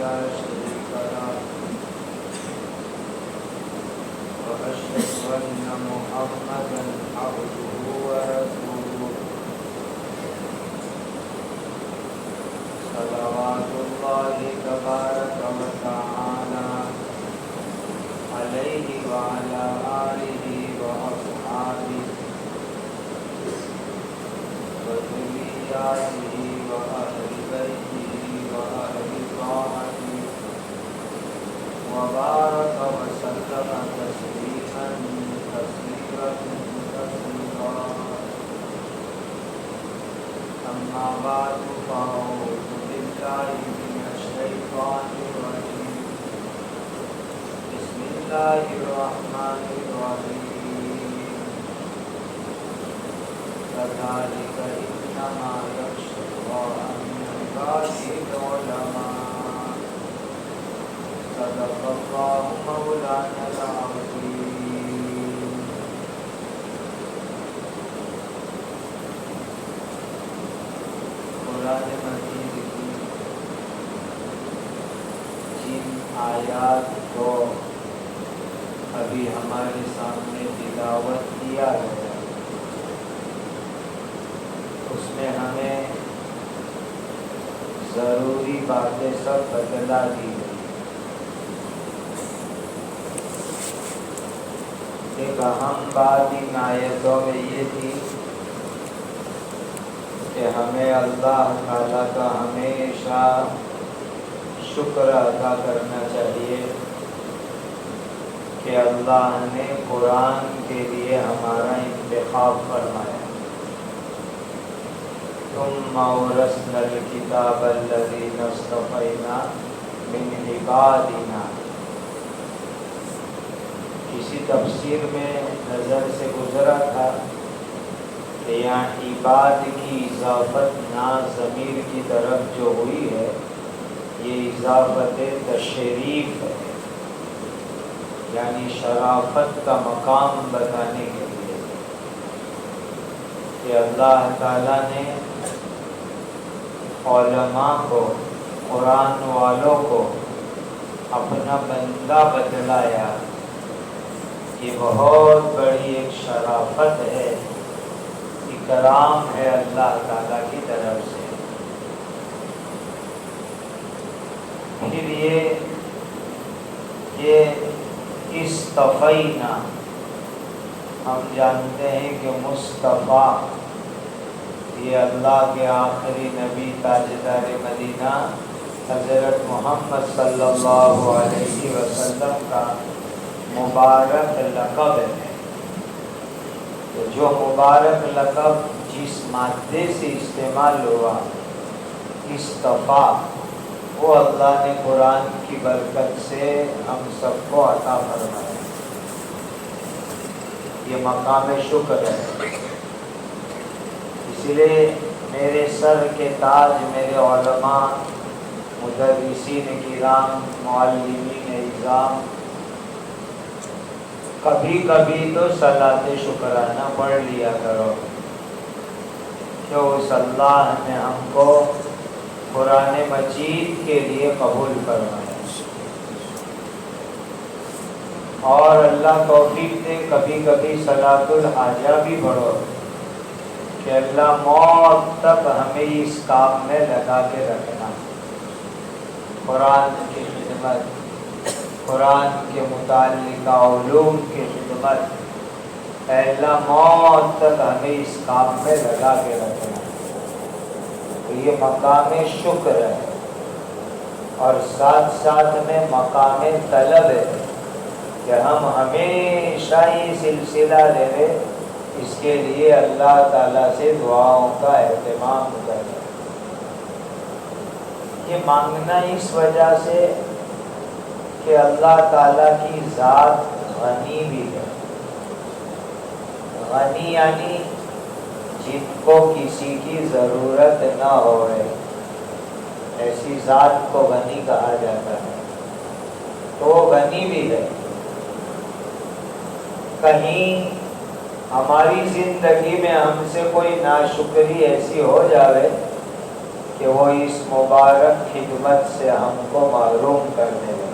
لا شريك له وأشهد أن محمدا عبده ورسوله صلوات الله تبارك وتعالى عليه وعلى آله وأصحابه وذرياته وأهل بيته وأهل طاعته وبارك وسلم تسليما كثيرا كثيرا. أما بعد فأعوذ بالله من الشيطان الرجيم. بسم الله الرحمن الرحيم. كذلك إنما يخشى الله من عباده العلماء. صدق الله مولانا العظيم. قرآن مجید کی جن آیات کو ابھی ہمارے سامنے تلاوت کیا گیا اس میں ہمیں ضروری باتیں سب بتلا دی گئی. ایک اہم بات ان آیتوں میں یہ تھی کہ ہمیں اللہ تعالیٰ کا ہمیشہ شکر ادا کرنا چاہیے کہ اللہ نے قرآن کے لیے ہمارا انتخاب فرمایا. ثم اورثنا الکتاب الذین اصطفینا من عبادنا. کسی تفسیر میں نظر سے گزرا تھا کہ یہاں عباد کی اضافت نا ضمیر کی طرف جو ہوئی ہے یہ اضافت تشریف ہے، یعنی شرافت کا مقام بتانے کے لیے کہ اللہ تعالیٰ نے علماء کو، قرآن والوں کو اپنا بندہ بتلایا. یہ بہت بڑی ایک شرافت ہے، اکرام ہے اللہ تعالیٰ کی طرف سے. پھر یہ اصطفینا، ہم جانتے ہیں کہ مصطفیٰ یہ اللہ کے آخری نبی تاجدار مدینہ حضرت محمد صلی اللہ علیہ وسلم کا مبارک لقب ہے. تو جو مبارک لقب جس مادے سے استعمال ہوا اصطفیٰ، وہ اللہ نے قرآن کی برکت سے ہم سب کو عطا فرمایا. یہ مقام شکر ہے. اس لیے میرے سر کے تاج میرے علماء، مدرسین کرام، معلمین اعظام، کبھی کبھی تو صلاۃ شکرانہ پڑھ لیا کرو کہ اس اللہ نے ہم کو قرآن مجید کے لیے قبول فرمایا. اور اللہ توفیق دے کبھی کبھی صلاۃ الحاجہ بھی پڑھو کہ اللہ موت تک ہمیں اس کام میں لگا کے رکھنا، قرآن کی خدمت، قرآن کے متعلقہ علوم کی خدمت. اے اللہ موت تک ہمیں اس کام میں لگا کے رکھنا. تو یہ مقام شکر ہے اور ساتھ ساتھ میں مقام طلب ہے کہ ہم ہمیشہ یہ سلسلہ رہے. اس کے لیے اللہ تعالیٰ سے دعاؤں کا اہتمام کریں. یہ مانگنا اس وجہ سے کہ اللہ تعالیٰ کی ذات غنی بھی ہے. غنی یعنی جن کو کسی کی ضرورت نہ ہوئے، ایسی ذات کو غنی کہا جاتا ہے. تو وہ غنی بھی ہے. کہیں ہماری زندگی میں ہم سے کوئی ناشکری ایسی ہو جاوے کہ کہ وہ اس مبارک خدمت سے ہم کو محروم کرنے لگے.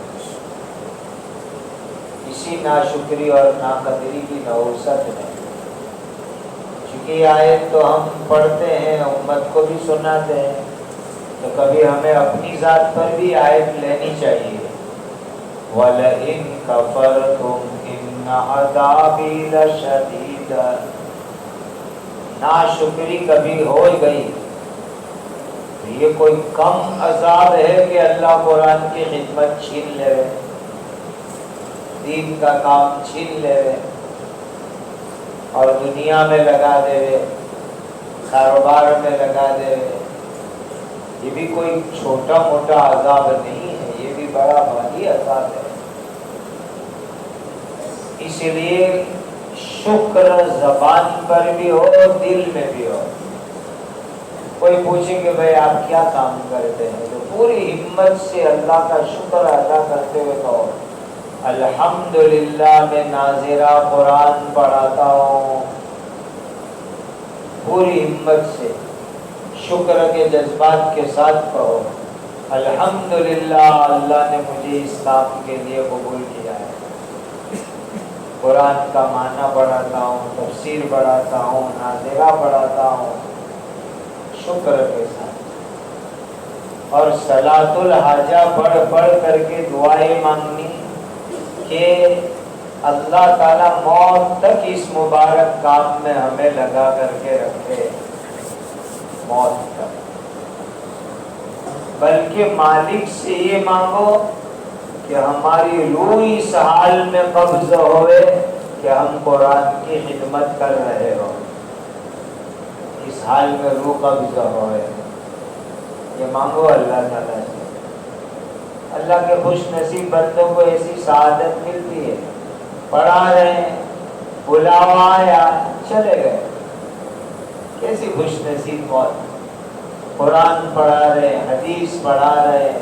اسی ناشکری اور ناقدری کی نحوست میں چونکہ یہ آیت تو ہم پڑھتے ہیں، امت کو بھی سناتے ہیں، تو کبھی ہمیں اپنی ذات پر بھی آیت لینی چاہیے. وَلَئِن كَفَرْتُمْ إِنَّ عَذَابِي لَشَدِيدٌ. ناشکری کبھی ہو گئی، یہ کوئی کم عذاب ہے کہ اللہ قرآن کی خدمت چھین لے، دین کا کام چھین لے اور دنیا میں لگا دے، کاروبار میں لگا دے. یہ بھی کوئی چھوٹا موٹا عذاب نہیں ہے، یہ بھی بڑا بھاری عذاب ہے. اس لیے شکر زبان پر بھی ہو، دل میں بھی ہو. کوئی پوچھے کہ بھائی آپ کیا کام کرتے ہیں، تو پوری ہمت سے اللہ کا شکر ادا کرتے ہوئے کہو الحمدللہ میں ناظرہ قرآن پڑھاتا ہوں. پوری ہمت سے شکر کے جذبات کے ساتھ کہو الحمدللہ اللہ نے مجھے اس کام کے لیے قبول کیا ہے. قرآن کا معنی پڑھاتا ہوں، تفسیر پڑھاتا ہوں، ناظرہ پڑھاتا ہوں، شکر کے ساتھ. اور صلاۃ الحاجہ پڑھ پڑھ کر کے دعائیں مانگنی کہ اللہ تعالیٰ موت تک اس مبارک کام میں ہمیں لگا کر کے رکھے، موت تک. بلکہ مالک سے یہ مانگو کہ ہماری روح اس حال میں قبض ہوئے کہ ہم قرآن کی خدمت کر رہے ہو، اس حال میں روح قبض ہوئے. یہ مانگو اللہ تعالیٰ سے. اللہ کے خوش نصیب بندوں کو ایسی سعادت ملتی ہے، پڑھا رہے ہیں، بلاوا آیا، چلے گئے. کیسی خوش نصیب موت. قرآن پڑھا رہے، حدیث پڑھا رہے،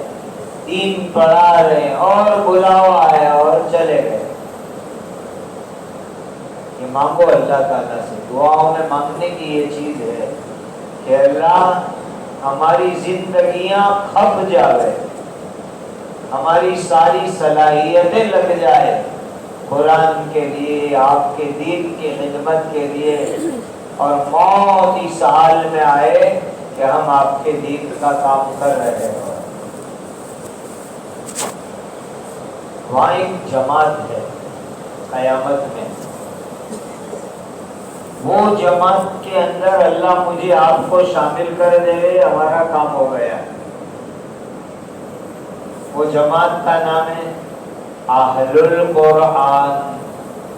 دین پڑھا رہے اور بلاوا آیا اور چلے گئے. یہ مانگو اللہ تعالیٰ سے. دعاؤں میں مانگنے کی یہ چیز ہے کہ اللہ ہماری زندگیاں کھپ جائے، ہماری ساری صلاحیتیں لگ جائے قرآن کے لیے، آپ کے دین کی خدمت کے لیے، اور موت اس حال میں آئے کہ ہم آپ کے دین کا کام کر رہے ہو. وہاں ایک جماعت ہے قیامت میں، وہ جماعت کے اندر اللہ مجھے آپ کو شامل کر دے، ہمارا کام ہو گیا. وہ جماعت کا نام ہے اہل القرآن،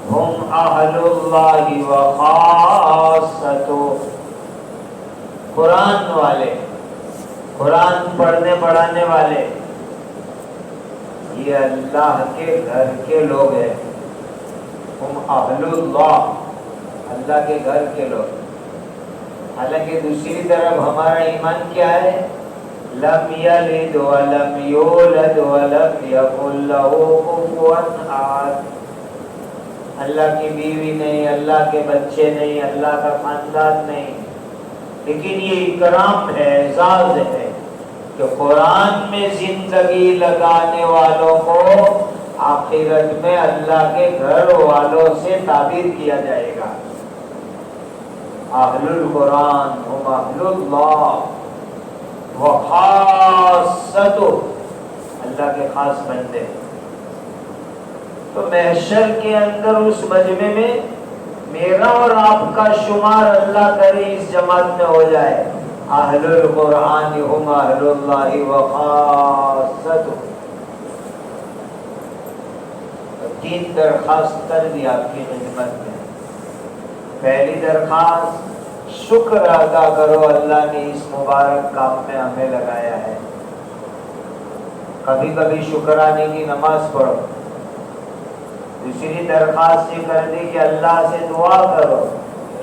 ہم اہل اللہ وخاصتہ. قرآن والے، قرآن پڑھنے پڑھانے والے، یہ اللہ کے گھر کے لوگ ہیں. ہم اہل اللہ، اللہ کے گھر کے لوگ. حالانکہ دوسری طرف ہمارا ایمان کیا ہے؟ لم یلد ولم یولد ولم یکن لہ کفوا احد. اللہ کی بیوی نہیں، اللہ کے بچے نہیں، اللہ کا خاندان نہیں. لیکن یہ اکرام ہے، اعزاز ہے کہ قرآن میں زندگی لگانے والوں کو آخرت میں اللہ کے گھر والوں سے تعبیر کیا جائے گا. اہل القرآن ہم اہل اللہ وخاصتہ، اللہ کے خاص بندے. تو محشر کے اندر اس مجمع میں میرا اور آپ کا شمار اللہ کرے اس جماعت میں ہو جائے. اہل القرآن ہم اہل اللہ وخاصتہ. تین درخواست کر دی آپ کی خدمت میں. پہلی درخواست، شکر ادا کرو اللہ نے اس مبارک کام میں ہمیں لگایا ہے. کبھی کبھی شکرانے کی نماز پڑھو. دوسری درخواست یہ کر دی کہ اللہ سے دعا کرو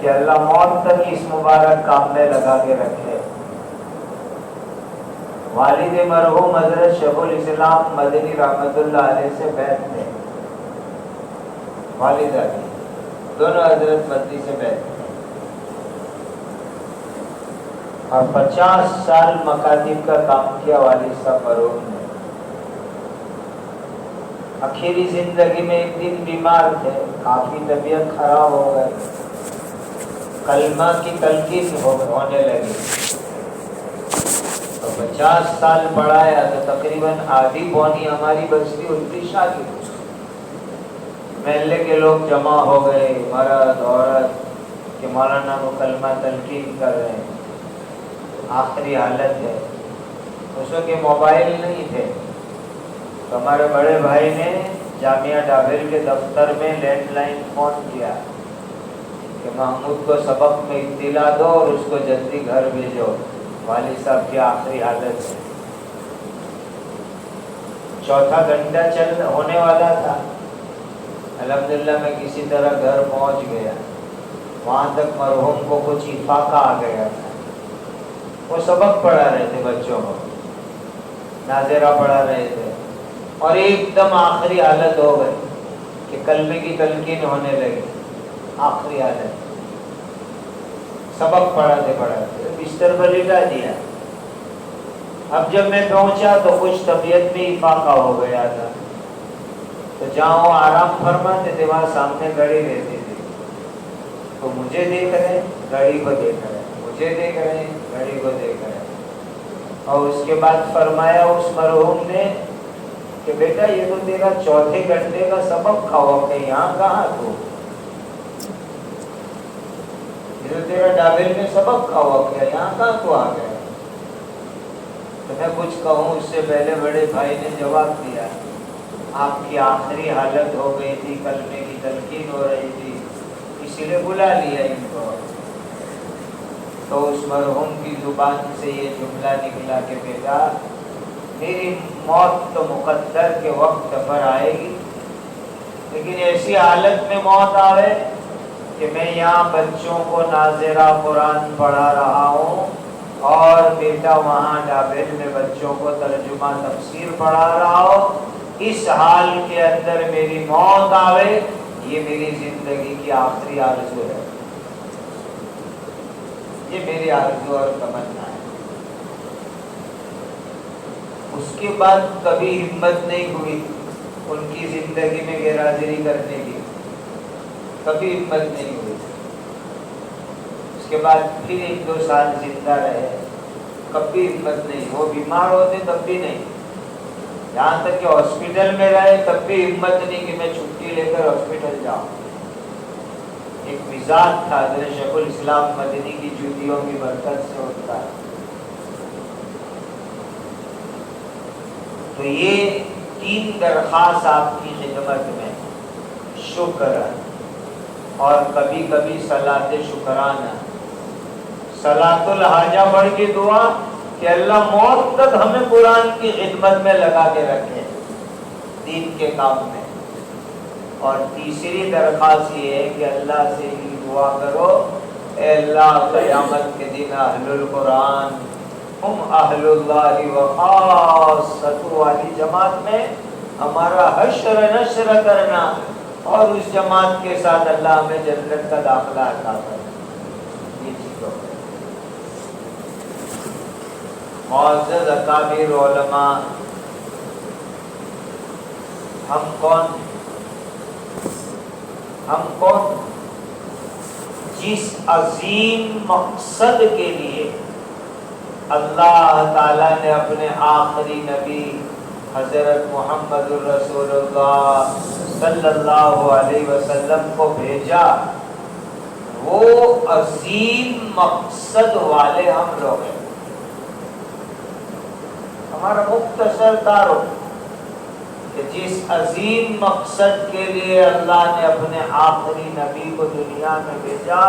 کہ اللہ موت تک اس مبارک کام میں لگا کے رکھے. والد مرحوم حضرت شیخ الاسلام مدنی رحمۃ اللہ علیہ سے بیعت تھے، والدہ کی، دونوں حضرت مدنی سے بیعت تھے. اور 50 سال مکاتب کا کام کیا والد صاحب مرحوم نے. آخری زندگی میں ایک دن بیمار تھے، کافی طبیعت خراب ہو گئی، کلمہ کی تلقین ہونے لگی. تو 50 سال پڑھایا تو تقریباً آدھی پونی ہماری بستی ان کی شادی ہوئی. محلے کے لوگ جمع ہو گئے، مرد عورت، کہ مولانا کو کلمہ تلقین کر رہے ہیں، آخری حالت ہے. اس وقت موبائل نہیں تھے، تو ہمارے بڑے بھائی نے جامعہ ڈابل کے دفتر میں لینڈ لائن فون کیا کہ محمود کو سبق میں اطلاع دو اور اس کو جلدی گھر بھیجو، والد صاحب کی آخری حالت ہے. چوتھا گھنٹہ چل ہونے والا تھا. الحمدللہ میں کسی طرح گھر پہنچ گیا. وہاں تک مرحوم کو کچھ افاقہ آ گیا تھا. وہ سبق پڑھا رہے تھے، بچوں کو ناظرہ پڑھا رہے تھے، اور ایک دم آخری حالت ہو گئی کہ کلمے کی تلقین ہونے لگی. آخری حالت، سبق پڑھاتے بستر پر لٹا دیا. اب جب میں پہنچا تو کچھ طبیعت میں افاقہ ہو گیا تھا. تو جہاں وہ آرام فرماتے تھے وہاں سامنے گھڑی رہتی تھی. تو مجھے دیکھ رہے، گھڑی کو دیکھ رہے، مجھے دیکھ رہے، گھڑی کو دیکھ رہے. اور اس کے بعد فرمایا اس مرحوم نے کہ بیٹا یہ تو تیرا چوتھے گھنٹے کا سبق تھا، کہ یہاں کہاں تو یہ تو تیرا ڈابل میں سبق کھا ہوا کیا، یہاں کہاں تو آ گیا. تو میں کچھ کہوں اس سے پہلے بڑے بھائی نے جواب دیا، آپ کی آخری حالت ہو گئی تھی، کلمے کی تلقین ہو رہی تھی، اسی لیے بلا لیا ان کو. تو اس مرحوم کی زبان سے یہ جملہ نکلا کہ بیٹا میری موت تو مقدر کے وقت پر آئے گی، لیکن ایسی حالت میں موت آئے کہ میں یہاں بچوں کو ناظرہ قرآن پڑھا رہا ہوں اور بیٹا وہاں ڈابل میں بچوں کو ترجمہ تفسیر پڑھا رہا ہو، اس حال کے اندر میری موت آوے، یہ میری زندگی کی آخری آرزو ہے، یہ میری آرزو اور تمنا ہے. اس کے بعد کبھی ہمت نہیں ہوئی ان کی زندگی میں غیر حاضری کرنے کی، کبھی ہمت نہیں ہوئی. اس کے بعد پھر 1-2 سال زندہ رہے، کبھی ہمت نہیں. وہ بیمار ہوتے تب بھی نہیں، یہاں تک کہ ہاسپٹل میں رہے تب بھی ہمت نہیں کہ میں چھٹی لے کر ہاسپٹل جاؤں. ایک مزاج تھا حضرت شیخ الاسلام مدنی کی جوتیوں کی برکت سے ہوتا ہے. تو یہ 3 درخواست آپ کی خدمت میں، شکر اور کبھی کبھی صلاۃ شکرانہ، صلاۃ الحاجہ پڑھ کے دعا کہ اللہ موت تک ہمیں قرآن کی خدمت میں لگا کے رکھے، دین کے کام میں. اور تیسری درخواست یہ ہے کہ اللہ سے یہ دعا کرو، اے اللہ قیامت کے دن اہل القرآن ہم اہل اللہ و خاصۃ والی جماعت میں ہمارا حشر نشر کرنا، اور اس جماعت کے ساتھ اللہ ہمیں جنت کا داخلہ عطا کرنا. یہ چیزوں معزز اکابر علماء، ہم کون جس عظیم مقصد کے لیے اللہ تعالیٰ نے اپنے آخری نبی حضرت محمد الرسول اللہ صلی اللہ علیہ وسلم کو بھیجا، وہ عظیم مقصد والے ہم لوگ ہیں. ہمارا مختصر تعارف کہ جس عظیم مقصد کے لیے اللہ نے اپنے آخری نبی کو دنیا میں بھیجا،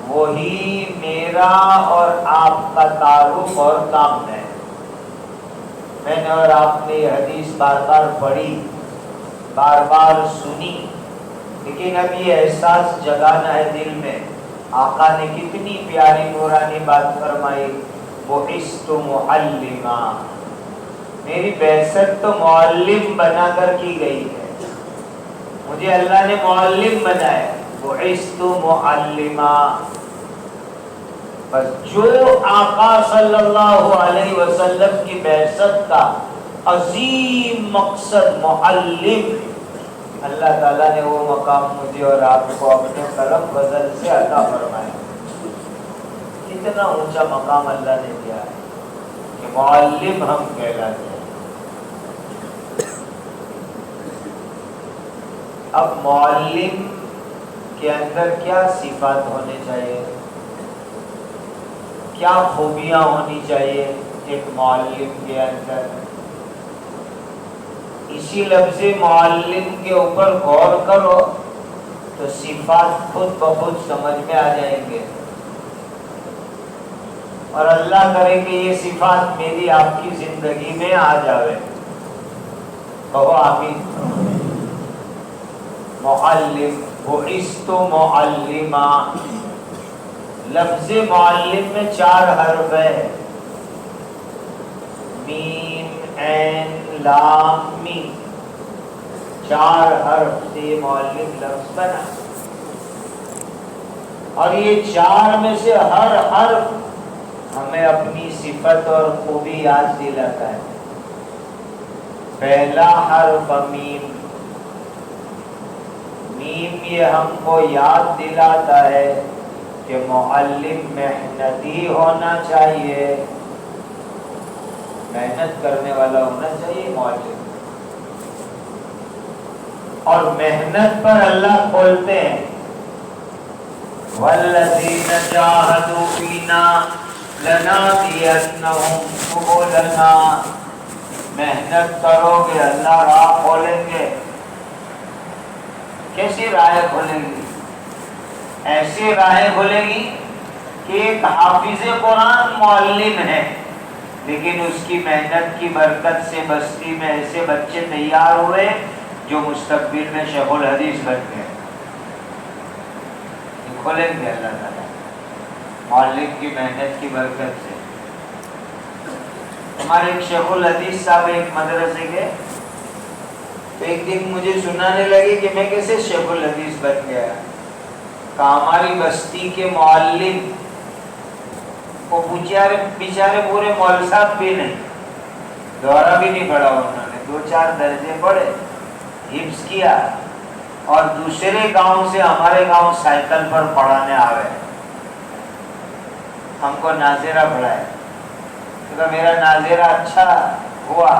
وہی میرا اور آپ کا تعارف اور کام ہے. میں نے اور آپ نے یہ حدیث بار بار پڑھی، بار بار سنی، لیکن اب یہ احساس جگانا ہے دل میں. آقا نے کتنی پیاری نورانی بات فرمائی، بعثت معلما، میری بعثت تو معلم بنا کر کی گئی ہے، مجھے اللہ نے معلم بنایا. بعثت معلما، بس جو آقا صلی اللہ علیہ وسلم کی بعثت کا عظیم مقصد معلم، اللہ تعالیٰ نے وہ مقام مجھے اور آپ کو اپنے کرم فضل سے عطا فرمایا. اتنا اونچا مقام اللہ نے دیا ہے کہ معلم ہم کہلاتے ہیں. اب معلم کے اندر کیا صفات ہونے چاہیے، کیا خوبیاں ہونی چاہیے ایک معلم کے اندر؟ اسی لفظ معلم کے اوپر غور کرو تو صفات خود بخود سمجھ میں آ جائیں گے، اور اللہ کرے کہ یہ صفات میری آپ کی زندگی میں آ جاوے. کہو آمین. معلم، بعثت معلما. لفظ معلم میں 4 حرف ہے، میم عین لام میم، 4 حرف سے معلم لفظ بنا. اور یہ 4 میں سے ہر حرف ہمیں اپنی صفت اور خوبی یاد دلاتا ہے. پہلا حرف میم، میم یہ ہم کو یاد دلاتا ہے کہ معلم محنتی ہونا چاہیے، محنت کرنے والا ہونا چاہیے معلم. اور محنت پر اللہ کھولتے ہیں، والذین جاہدوا فینا لنہدینہم سبلنا. محنت کرو گے اللہ راہ کھولیں گے. کیسی راہیں کھولیں گی؟ ایسی راہیں کھولے گی کہ ایک حافظ قرآن معلم ہے، لیکن اس کی محنت کی برکت سے بستی میں ایسے بچے تیار ہوئے جو مستقبل میں شیخ الحدیث بن گئے. کھولیں گے اللہ تعالیٰ معلم کی محنت کی برکت سے. ہمارے ایک شیخ الحدیث صاحب ایک مدرسے کے، ایک دن مجھے سنانے لگے کہ میں کیسے شیخ الحدیث بن گیا. کہ ہماری بستی کے معلم وہ بیچارے پورے مول صاحب بھی نہیں، دورہ بھی نہیں پڑھا، انہوں نے 2-4 درجے پڑھے، حفظ کیا، اور دوسرے گاؤں سے ہمارے گاؤں سائیکل پر پڑھانے آئے. ہم کو ناظرہ پڑھائے. کیونکہ میرا ناظرہ اچھا ہوا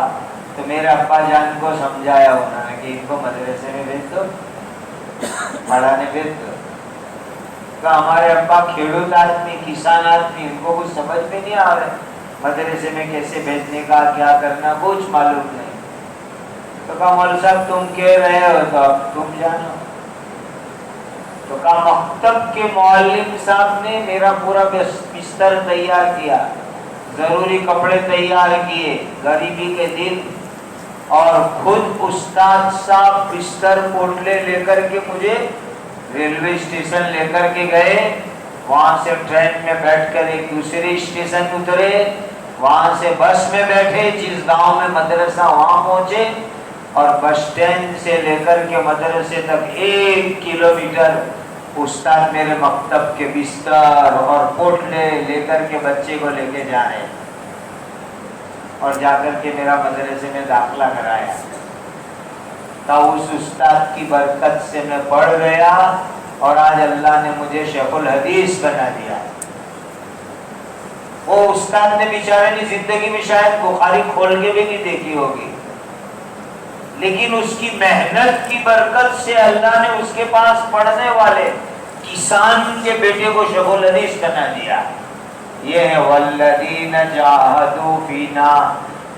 تو میرے ابا جان کو سمجھایا انہوں نے کہ ان کو مدرسے میں بھیج دو، پڑھانے بھیج دو. کہ ہمارے ابا کھیڑوت آدمی، کسان آدمی، ان کو کچھ سمجھ میں نہیں آ رہا مدرسے میں کیسے بھیجنے کا، کیا کرنا، کچھ معلوم نہیں. تو کہا مول صاحب تم کہہ رہے ہو تو اب تم جانو. تو کہا مکتب کے معلم صاحب نے میرا پورا بستر تیار کیا، ضروری کپڑے تیار کیے غریبی کے دن، اور خود استاد صاحب بستر پوٹلے لے کر کے مجھے ریلوے اسٹیشن لے کر کے گئے. وہاں سے ٹرین میں بیٹھ کر ایک دوسرے اسٹیشن اترے، وہاں سے بس میں بیٹھے، جس گاؤں میں مدرسہ وہاں پہنچے، اور بس اسٹینڈ سے لے کر کے مدرسے تک 1 کلومیٹر استاد میرے مکتب کے بستر اور پوٹلے لے کر کے بچے کو لے کے جا رہے، اور جا کر کے میرا مدرسے میں داخلہ کرایا. تو اس استاد کی برکت سے میں پڑھ گیا، اور آج اللہ نے مجھے شیخ الحدیث بنا دیا. وہ استاد نے بیچارے نے زندگی میں شاید بخاری کھول کے بھی نہیں دیکھی ہوگی، لیکن اس کی محنت کی برکت سے اللہ نے اس کے پاس پڑھنے والے کسان کے بیٹے کو شیخ الحدیث بنا دیا. یہ ہے والذین جاہدوا فینا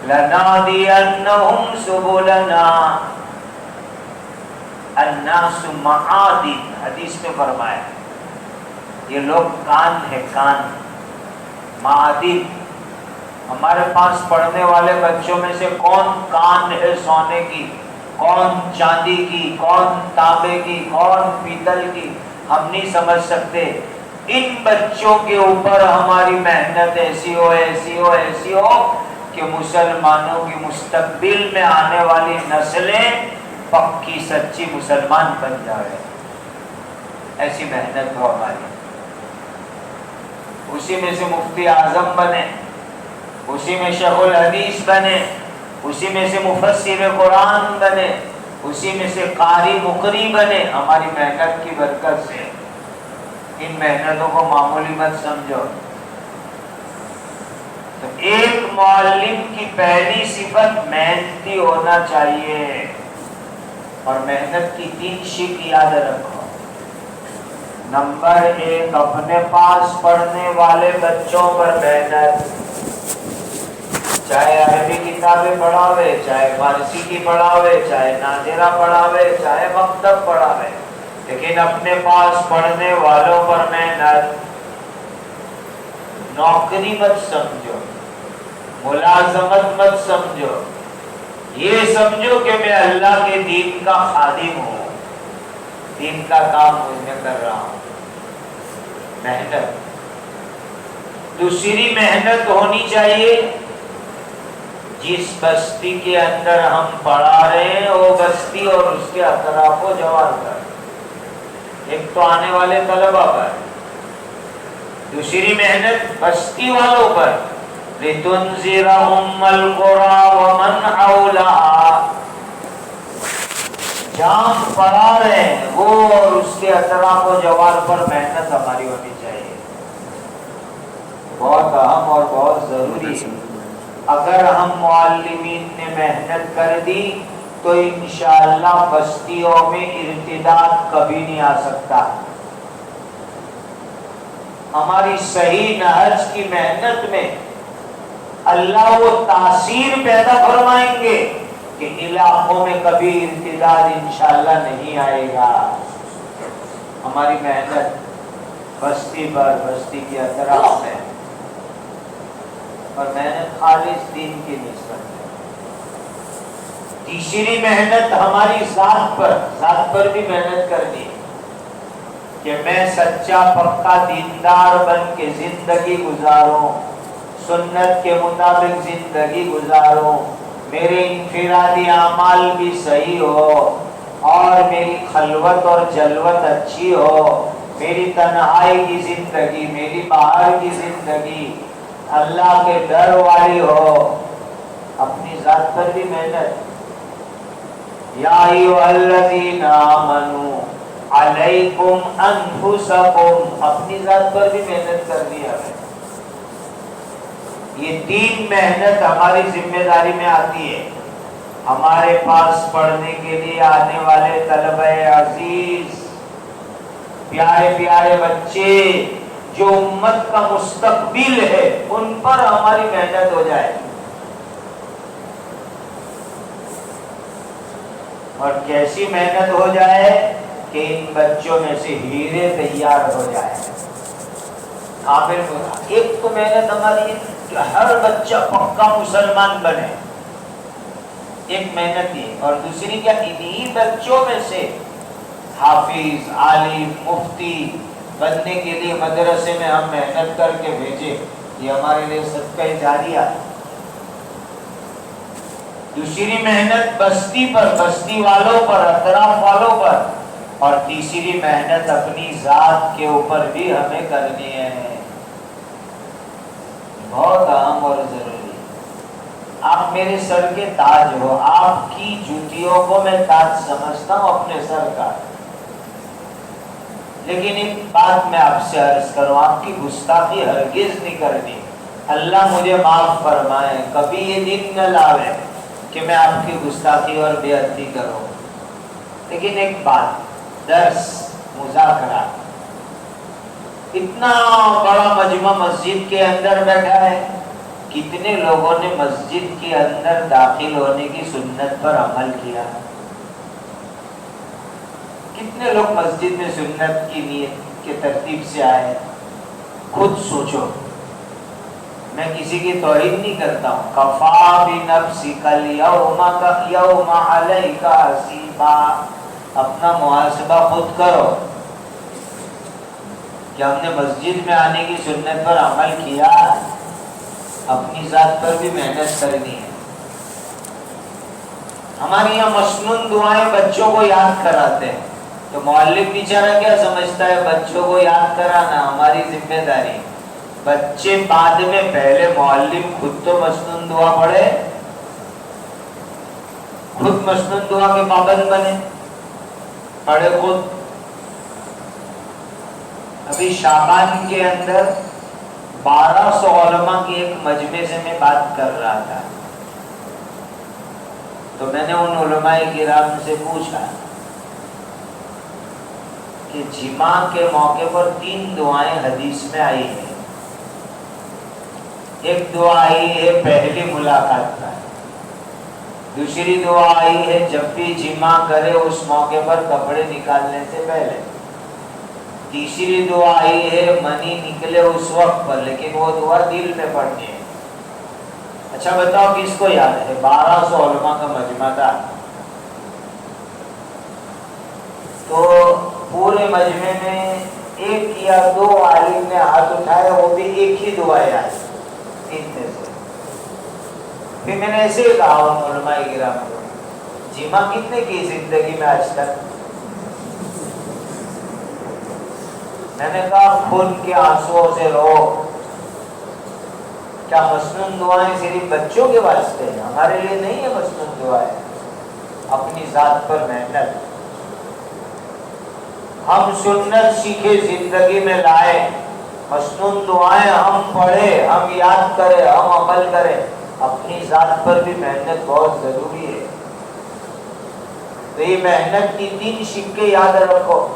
لنہدینہم سبلنا. الناس معادن، حدیث میں فرمایا یہ لوگ کان ہے، کان معادن. ہمارے پاس پڑھنے والے بچوں میں سے کون کان ہے سونے کی، کون چاندی کی، کون تانبے کی، کون پیتل کی، ہم نہیں سمجھ سکتے. ان بچوں کے اوپر ہماری محنت ایسی ہو ایسی ہو ایسی ہو کہ مسلمانوں کی مستقبل میں آنے والی نسلیں پکی سچی مسلمان بن جائے. ایسی محنت ہو ہماری. اسی میں سے مفتی اعظم بنے، اسی میں شیخ الحدیث بنے، اسی میں سے مفسر قرآن بنے، اسی میں سے قاری مقری بنے، ہماری محنت کی برکت سے۔ ان محنتوں کو معمولی مت سمجھو۔ تو ایک معلم کی پہلی صفت محنتی ہونا چاہیے، اور محنت کی 3 شق یاد رکھو۔ نمبر 1، اپنے پاس پڑھنے والے بچوں پر محنت، چاہے عربی کتابیں پڑھاوے، چاہے فارسی کی پڑھاوے، چاہے ناظرہ پڑھاوے، چاہے مکتب پڑھاوے، لیکن اپنے پاس پڑھنے والوں پر محنت۔ نوکری مت سمجھو، ملازمت مت سمجھو، یہ سمجھو کہ میں اللہ کے دین کا خادم ہوں، دین کا کام میں کر رہا ہوں۔ محنت۔ دوسری محنت ہونی چاہیے، جس بستی کے اندر ہم پڑھا رہے ہیں وہ بستی اور اس کے اطراف و جوار پر، ایک تو آنے والے طلبہ پر، دوسری محنت بستی والوں پر، لِتُنذِرَ أُمَّ الْقُرَىٰ وَمَنْ حَوْلَهَا، جہاں پڑھا رہے ہیں وہ اور اس کے اطراف و جوار پر محنت ہماری ہونی چاہیے، بہت اہم اور بہت ضروری ہے۔ اگر ہم معلمین نے محنت کر دی تو انشاءاللہ بستیوں میں ارتداد کبھی نہیں آ سکتا۔ ہماری صحیح نہج کی محنت میں اللہ وہ تاثیر پیدا فرمائیں گے کہ علاقوں میں کبھی ارتداد انشاءاللہ نہیں آئے گا۔ ہماری محنت بستی پر، بستی کے اطراف میں، اور محنت خالص دین کی نسبت ہے۔ تیسری محنت ہماری ذات پر بھی محنت کرنی ہے کہ میں سچا پکا دیندار بن کے زندگی گزاروں، سنت کے مطابق زندگی گزاروں، میرے انفرادی اعمال بھی صحیح ہو، اور میری خلوت اور جلوت اچھی ہو، میری تنہائی کی زندگی، میری باہر کی زندگی اللہ کے ڈر والی ہو۔ اپنی ذات پر بھی محنت، یا ایھا الذین آمنوا علیکم انفسکم، اپنی ذات پر بھی محنت کرنی ہے ہمیں۔ یہ 3 محنت ہماری ذمہ داری میں آتی ہے۔ ہمارے پاس پڑھنے کے لیے آنے والے طلبہ عزیز، پیارے پیارے بچے جو امت کا مستقبل ہے، ان پر ہماری محنت ہو جائے، اور کیسی محنت ہو جائے کہ ان بچوں میں سے ہیرے تیار ہو جائے۔ قابل ہونا ایک تو محنت ہماری کہ ہر بچہ پکا مسلمان بنے، ایک محنت یہ، اور دوسری کیا، انہی بچوں میں سے حافظ، عالم، مفتی بننے کے لیے مدرسے میں ہم محنت کر کے بھیجے، یہ ہمارے لیے صدقہ جاریہ۔ دوسری محنت بستی پر، بستی والوں پر، اطراف والوں پر، اور تیسری محنت اپنی ذات کے اوپر بھی ہمیں کرنی ہے، بہت اہم اور ضروری۔ آپ میرے سر کے تاج ہو، آپ کی جوتیوں کو میں تاج سمجھتا ہوں اپنے سر کا، لیکن ایک بات میں آپ سے عرض کروں، آپ کی گستاخی ہرگز نہیں کرنی، اللہ مجھے معاف فرمائے، کبھی یہ دن نہ لاوے کہ میں آپ کی گستاخی اور بے ادبی کروں، لیکن ایک بات، درس، مذاکرہ، اتنا بڑا مجمع مسجد کے اندر بیٹھا ہے، کتنے لوگوں نے مسجد کے اندر داخل ہونے کی سنت پر عمل کیا؟ کتنے لوگ مسجد میں سنت کی نیت کے ترتیب سے آئے؟ خود سوچو، میں کسی کی توہین نہیں کرتا ہوں۔ کفا بنفسک الیوم علیک حسیبا، اپنا محاسبہ خود کرو کہ ہم نے مسجد میں آنے کی سنت پر عمل کیا، اپنی ذات پر بھی محنت کرنی ہے۔ ہمارے یہاں مسنون دعائیں بچوں کو یاد کراتے ہیں، تو معلم بیچارہ کیا سمجھتا ہے بچوں کو یاد کرانا ہماری ذمہ داری، بچے بعد میں، پہلے معلم خود تو مسنون دعا پڑھے، خود مسنون دعا کے پابند بنے، پڑھے خود. ابھی شعبان کے اندر 1200 علماء کی ایک مجمع سے میں بات کر رہا تھا، تو میں نے ان علماء کرام سے پوچھا کہ جمعہ کے موقع پر 3 دعائیں حدیث میں آئی ہیں. ایک دعا آئی ہے پہلی ملاقات کا، دوسری دعا آئی ہے جب بھی جمعہ کرے اس موقع پر کپڑے نکالنے سے پہلے، تیسری دعا آئی ہے منی نکلے اس وقت پر، لیکن وہ دعا دل میں پڑھنی ہے. اچھا بتاؤ کس کو یاد ہے؟ 1200 علماء کا مجمع تھا، تو پورے مجمع میں 1 یا 2 عالم نے ہاتھ اٹھایا، وہ بھی ایک ہی دعا یاد اتنے سے. پھر میں نے ایسے ہی کہا ان علماء کرام کو، جمعہ کتنے کی زندگی میں آج تک؟ میں نے کہا خون کے آنسوؤں سے رو. کیا مسنون دعائیں صرف بچوں کے واسطے ہیں؟ ہمارے لیے نہیں ہے مسنون دعائیں. اپنی ذات پر محنت، ہم سنت سیکھے زندگی میں لائے، مسنون دعائیں ہم پڑھے، ہم یاد کریں، ہم عمل کریں. اپنی ذات پر بھی محنت بہت ضروری ہے. تو یہ محنت کی 3 سکے یاد رکھو: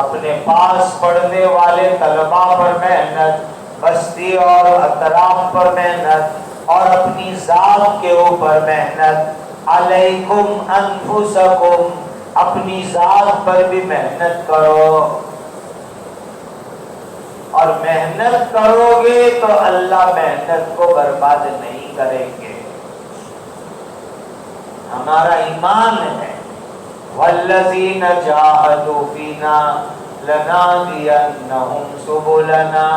اپنے پاس پڑھنے والے طلباء پر محنت، بستی اور اطراف پر محنت، اور اپنی ذات کے اوپر محنت. علیکم انفسکم، اپنی ذات پر بھی محنت کرو. اور محنت کرو گے تو اللہ محنت کو برباد نہیں کریں گے. ہمارا ایمان ہے والذین جاہدوا فینا لنہدینہم سبلنا.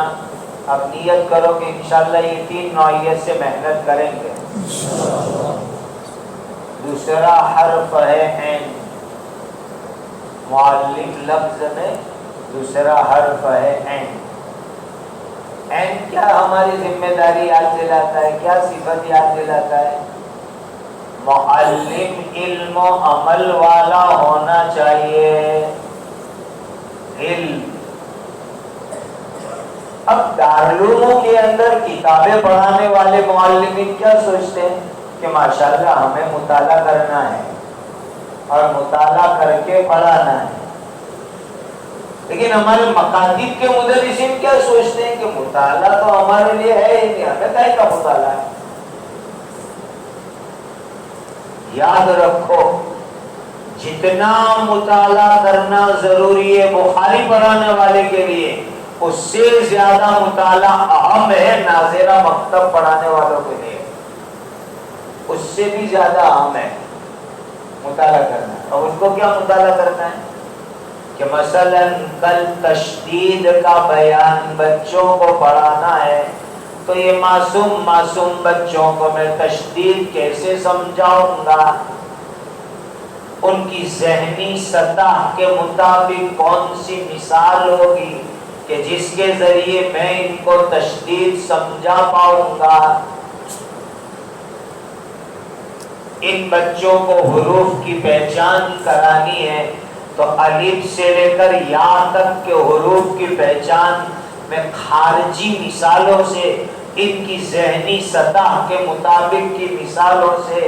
اب نیت کرو کہ انشاءاللہ یہ 3 نوعیت سے محنت کریں گے. دوسرا حرف ہے عین، معلم لفظ میں دوسرا حرف ہے عین. عین کیا ہماری ذمہ داری یاد دلاتا ہے؟ کیا صفت یاد دلاتا ہے؟ معلم علم و عمل والا ہونا چاہیے. علم. اب دارالعلوموں کے اندر کتابیں پڑھانے والے معلمین کیا سوچتے ہیں کہ ماشاءاللہ ہمیں مطالعہ کرنا ہے اور مطالعہ کر کے پڑھانا ہے. لیکن ہمارے مکاتب کے مدرسین کیا سوچتے ہیں کہ مطالعہ تو ہمارے لیے ہے ہی نہیں، ہمیں کیا کا مطالعہ ہے. یاد رکھو جتنا مطالعہ کرنا ضروری ہے بخاری پڑھانے والے کے لیے، اس سے زیادہ مطالعہ اہم ہے ناظرہ مکتب پڑھانے والوں کے لیے. اس سے بھی زیادہ اہم ہے مطالعہ کرنا. اور اس کو کیا مطالعہ کرنا ہے کہ مثلا کل تشدید کا بیان بچوں کو پڑھانا ہے، تو یہ معصوم بچوں کو میں تشدید کیسے سمجھاؤں گا، ان کی ذہنی سطح کے مطابق کون سی مثال ہوگی کہ جس کے ذریعے میں ان کو تشدید سمجھا پاؤں گا. ان بچوں کو حروف کی پہچان کرانی ہے تو الف سے لے کر یا تک کے حروف کی پہچان میں خارجی مثالوں سے، ان کی ذہنی سطح کے مطابق کی مثالوں سے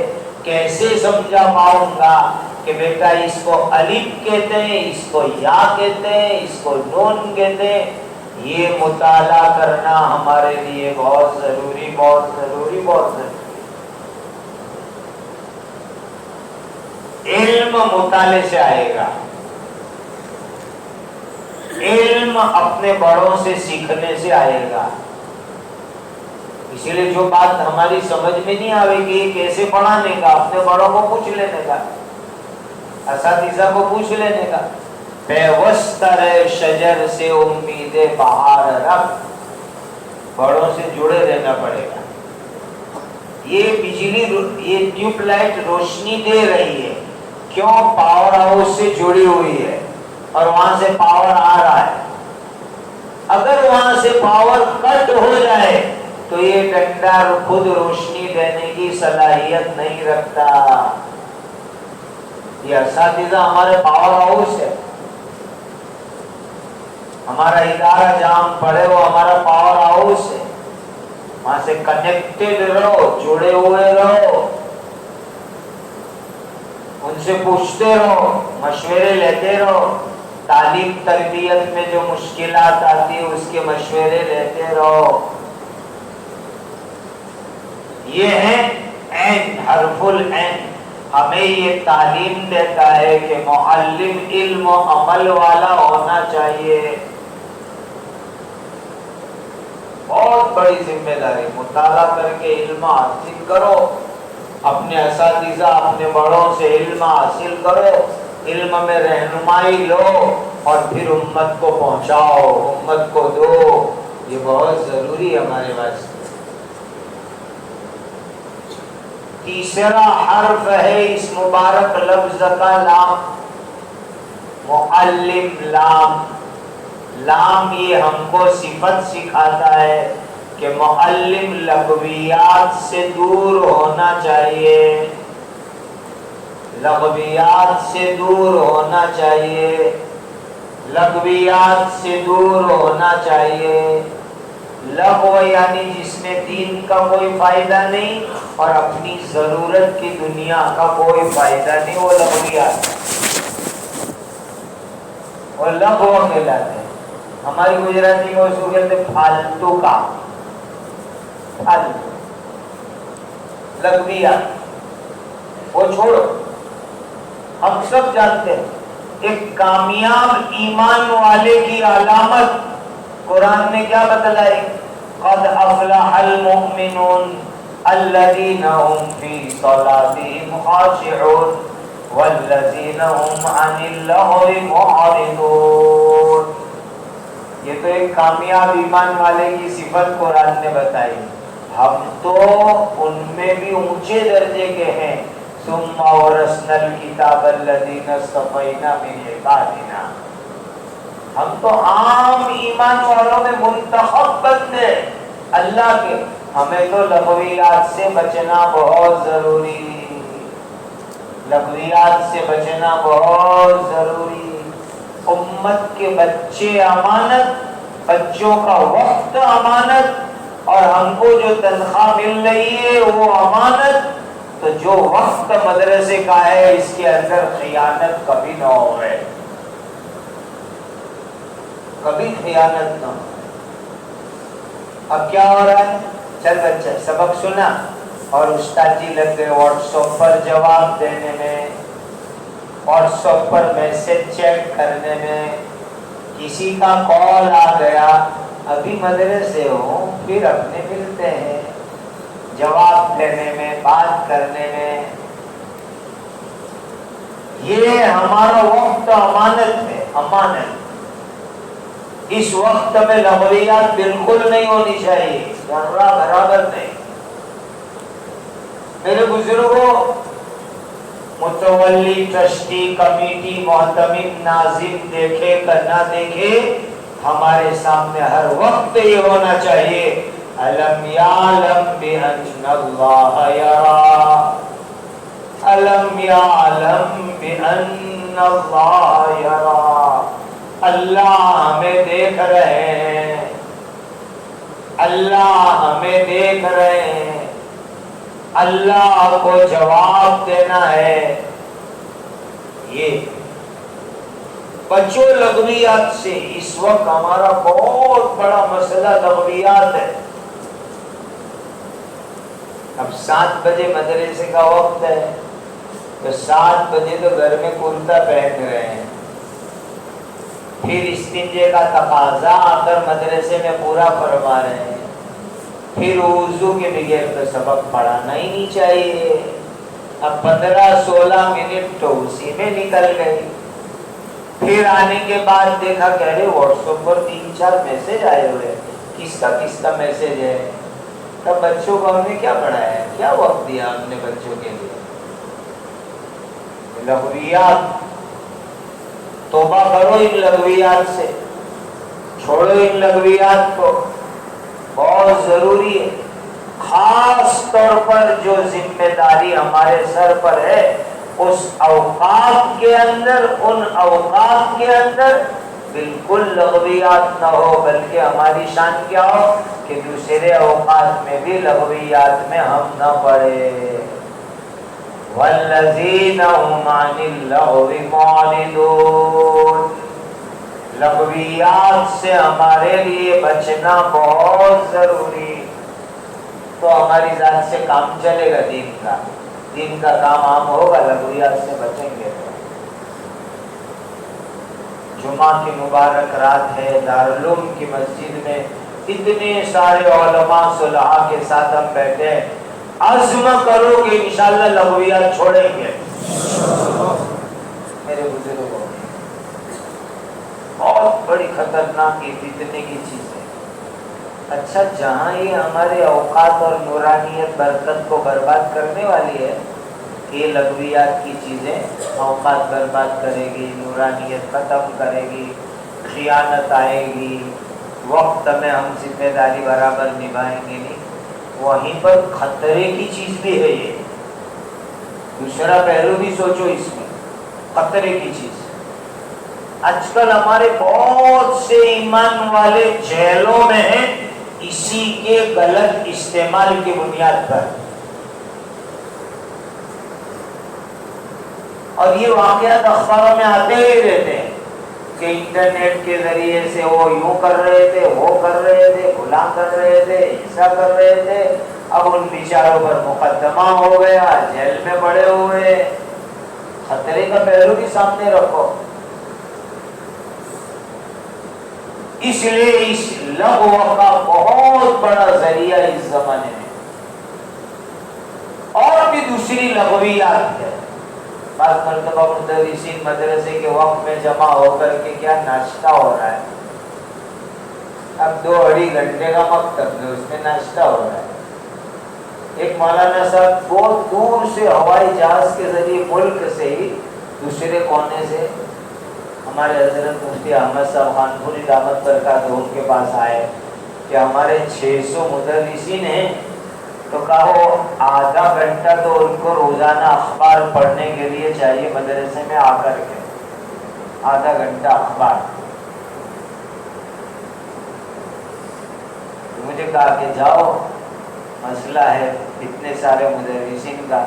کیسے سمجھا پاؤں گا کہ بیٹا اس کو الف کہتے ہیں، اس کو یا کہتے ہیں، اس کو نون کہتے ہیں. یہ مطالعہ کرنا ہمارے لیے بہت ضروری، بہت ضروری، بہت ضروری. علم مطالعے سے آئے گا. علم اپنے بڑوں سے سیکھنے سے آئے گا. اسی لیے جو بات ہماری سمجھ میں نہیں آئے گی کیسے پڑھانے کا، اپنے بڑوں کو پوچھ لینے کا، اساتذہ کو پوچھ لینے کا. پیوستر شجر سے امید بہار رکھ، بڑوں سے جڑے رہنا پڑے گا. یہ بجلی، یہ ٹیوب لائٹ روشنی دے رہی ہے، کیوں؟ پاور ہاؤس سے جڑی ہوئی ہے اور وہاں سے پاور آ رہا ہے. اگر وہاں سے پاور کٹ ہو جائے تو یہ ڈنڈا خود روشنی دینے کی صلاحیت نہیں رکھتا. یہ اساتذہ ہمارے پاور ہاؤس ہے. ہمارا ادارہ جہاں پڑھے وہ ہمارا پاور ہاؤس ہے. وہاں سے کنیکٹڈ رہو، جڑے ہوئے رہو، ان سے پوچھتے رہو، مشورے لیتے رہو. تعلیم تربیت میں جو مشکلات آتی ہیں اس کے مشورے لیتے رہو. یہ ہے عین، حرف العین. ہمیں یہ تعلیم دیتا ہے کہ معلم علم و عمل والا ہونا چاہیے. بہت بڑی ذمہ داری. مطالعہ کر کے علم حاصل کرو، اپنے اساتذہ اپنے بڑوں سے علم حاصل کرو، علم میں رہنمائی لو اور پھر امت کو پہنچاؤ، امت کو دو. یہ بہت ضروری ہے ہمارے واسطے. تیسرا حرف ہے اس مبارک لفظ کا لام، معلم. لام لام یہ ہم کو صفت سکھاتا ہے کہ معلم لغویات سے دور ہونا چاہیے، لغویات سے دور ہونا چاہیے، لغویات سے دور ہونا چاہیے. لغو یعنی جس میں دین کا کوئی فائدہ نہیں اور اپنی ضرورت کی دنیا کا کوئی فائدہ نہیں، وہ لغویات، وہ لغو کہلاتے ہیں. ہماری گجراتی میں اس کو کہتے ہیں فالتو کا، فالتو لغویات، وہ چھوڑو. ہم سب جانتے ہیں ایک کامیاب ایمان والے کی علامت قرآن نے کیا بتلائی؟ قد افلح المؤمنون الذین هم فی صلاتهم خاشعون والذین هم عن اللغو معرضون. یہ تو ایک کامیاب ایمان والے کی صفت قرآن نے بتائی. ہم تو ان میں بھی اونچے درجے کے ہیں. ثم ورثنا الکتاب الذین اصطفینا من عبادنا. ہم تو عام ایمان والوں میں منتخب بندے اللہ کے. ہمیں تو لغویات سے بچنا بہت ضروری، لغویات سے بچنا بہت ضروری. امت کے بچے امانت، بچوں کا وقت امانت، اور ہم کو جو تنخواہ مل رہی ہے وہ امانت. تو جو وقت مدرسے کا ہے اس کے اندر خیانت کبھی نہ ہوئے، کبھی خیانت نہ ہو. اب کیا ہو رہا ہے؟ چل بچہ سبق سنا اور استاد جی لگ گئے واٹس ایپ پر جواب دینے میں، واٹس ایپ پر میسج چیک کرنے میں. کسی کا کال آ گیا، ابھی مدرسے ہو پھر اپنے ملتے ہیں، جواب دینے میں، بات کرنے میں. یہ ہمارا وقت امانت ہے، امانت. اس وقت میں لغویات بالکل نہیں ہونی چاہیے، ذرہ برابر نہیں. میرے بزرگوں، متولی، ٹرسٹی، کمیٹی، معتمد، ناظم دیکھے کہ نہ دیکھے، ہمارے سامنے ہر وقت یہ ہونا چاہیے الم یعلم بأن اللہ یرا، الم یعلم بأن اللہ یرا. اللہ ہمیں دیکھ رہے ہیں، اللہ ہمیں دیکھ رہے ہیں، اللہ کو جواب دینا ہے. یہ بچوں لغویات سے. اس وقت ہمارا بہت بڑا مسئلہ لغویات ہے. اب 7 بجے مدرسے کا وقت ہے تو 7 بجے تو گھر میں کرتا پہن رہے ہیں، پھر استنجے کا تقاضا آ کر مدرسے میں پورا فرما رہے ہیں، پھر وضو کے بغیر تو سبق پڑھانا ہی نہیں چاہیے. اب 15-16 منٹ تو اسی میں نکل گئی. پھر آنے کے بعد دیکھا کہ ارے واٹس ایپ پر 3-4 میسج آئے ہوئے، کس کا میسج ہے. تب بچوں کو ہم نے کیا پڑھایا ہے، کیا وقت دیا ہم نے بچوں کے لیے؟ لغویات. توبہ کرو ان لغویات سے. چھوڑو ان لغویات کو، بہت ضروری ہے۔ خاص طور پر جو ذمہ داری ہمارے سر پر ہے، اس اوقات کے اندر، ان اوقات کے اندر بالکل لغویات نہ ہو، بلکہ ہماری شان کیا ہو کہ دوسرے اوقات میں بھی لغویات میں ہم نہ پڑے۔ والذین هم عن اللغو معرضون، لغویات سے ہمارے لیے بچنا بہت ضروری۔ تو ہماری ذات سے کام چلے گا، دین کا کام عام ہوگا، لغویات سے بچیں گے۔ جمعہ کی مبارک رات ہے، دارالعلوم کی مسجد میں اتنے سارے علماء صلحاء کے ساتھ ہم بیٹھے ہیں، عزم کرو کہ انشاءاللہ لغویات چھوڑیں گے۔ میرے بزرگوں، بہت بڑی خطرناک فتنے کی چیز ہے۔ اچھا، جہاں یہ ہمارے اوقات اور نورانیت برکت کو برباد کرنے والی ہے، یہ لغویات کی چیزیں اوقات برباد کرے گی، نورانیت ختم کرے گی، خیانت آئے گی، وقت میں ہم ذمہ داری برابر نبھائیں گے نہیں، وہیں پر خطرے کی چیز بھی ہے۔ یہ دوسرا پہلو بھی سوچو، اس میں خطرے کی چیز۔ آج کل ہمارے بہت سے ایمان والے جیلوں میں ہیں اسی کے غلط استعمال کی بنیاد پر، اور یہ واقعات اخباروں میں آتے ہی رہتے ہیں کہ انٹرنیٹ کے ذریعے سے وہ یوں کر رہے تھے، وہ کر رہے تھے، غلام کر رہے تھے، ایسا کر رہے تھے، اب ان بیچاروں پر مقدمہ ہو گیا، جیل میں پڑے ہوئے۔ خطرے کا پہلو بھی سامنے رکھو۔ اس لیے اس لغو کا بہت بڑا ذریعہ اس زمانے میں، اور بھی دوسری لغویات ہے۔ بعض مرتبہ مدرسین مدرسے کے وقت میں جمع ہو کر کے کیا ناشتہ ہو رہا ہے، اب 2-2.5 گھنٹے کا مکتب ہے، اس میں ناشتہ ہو رہا ہے۔ ایک مولانا صاحب بہت دور سے ہوائی جہاز کے ذریعے ملک سے ہی دوسرے کونے سے ہمارے حضرت مفتی احمد صاحب خان پوری دعوت برکات ان کے پاس آئے کہ ہمارے 600 مدرسین ہیں، تو کہو آدھا گھنٹہ تو ان کو روزانہ اخبار پڑھنے کے لیے چاہیے مدرسے میں آ کر کے، آدھا گھنٹہ اخبار۔ مجھے کہا کہ جاؤ، مسئلہ ہے اتنے سارے مدرسین کا،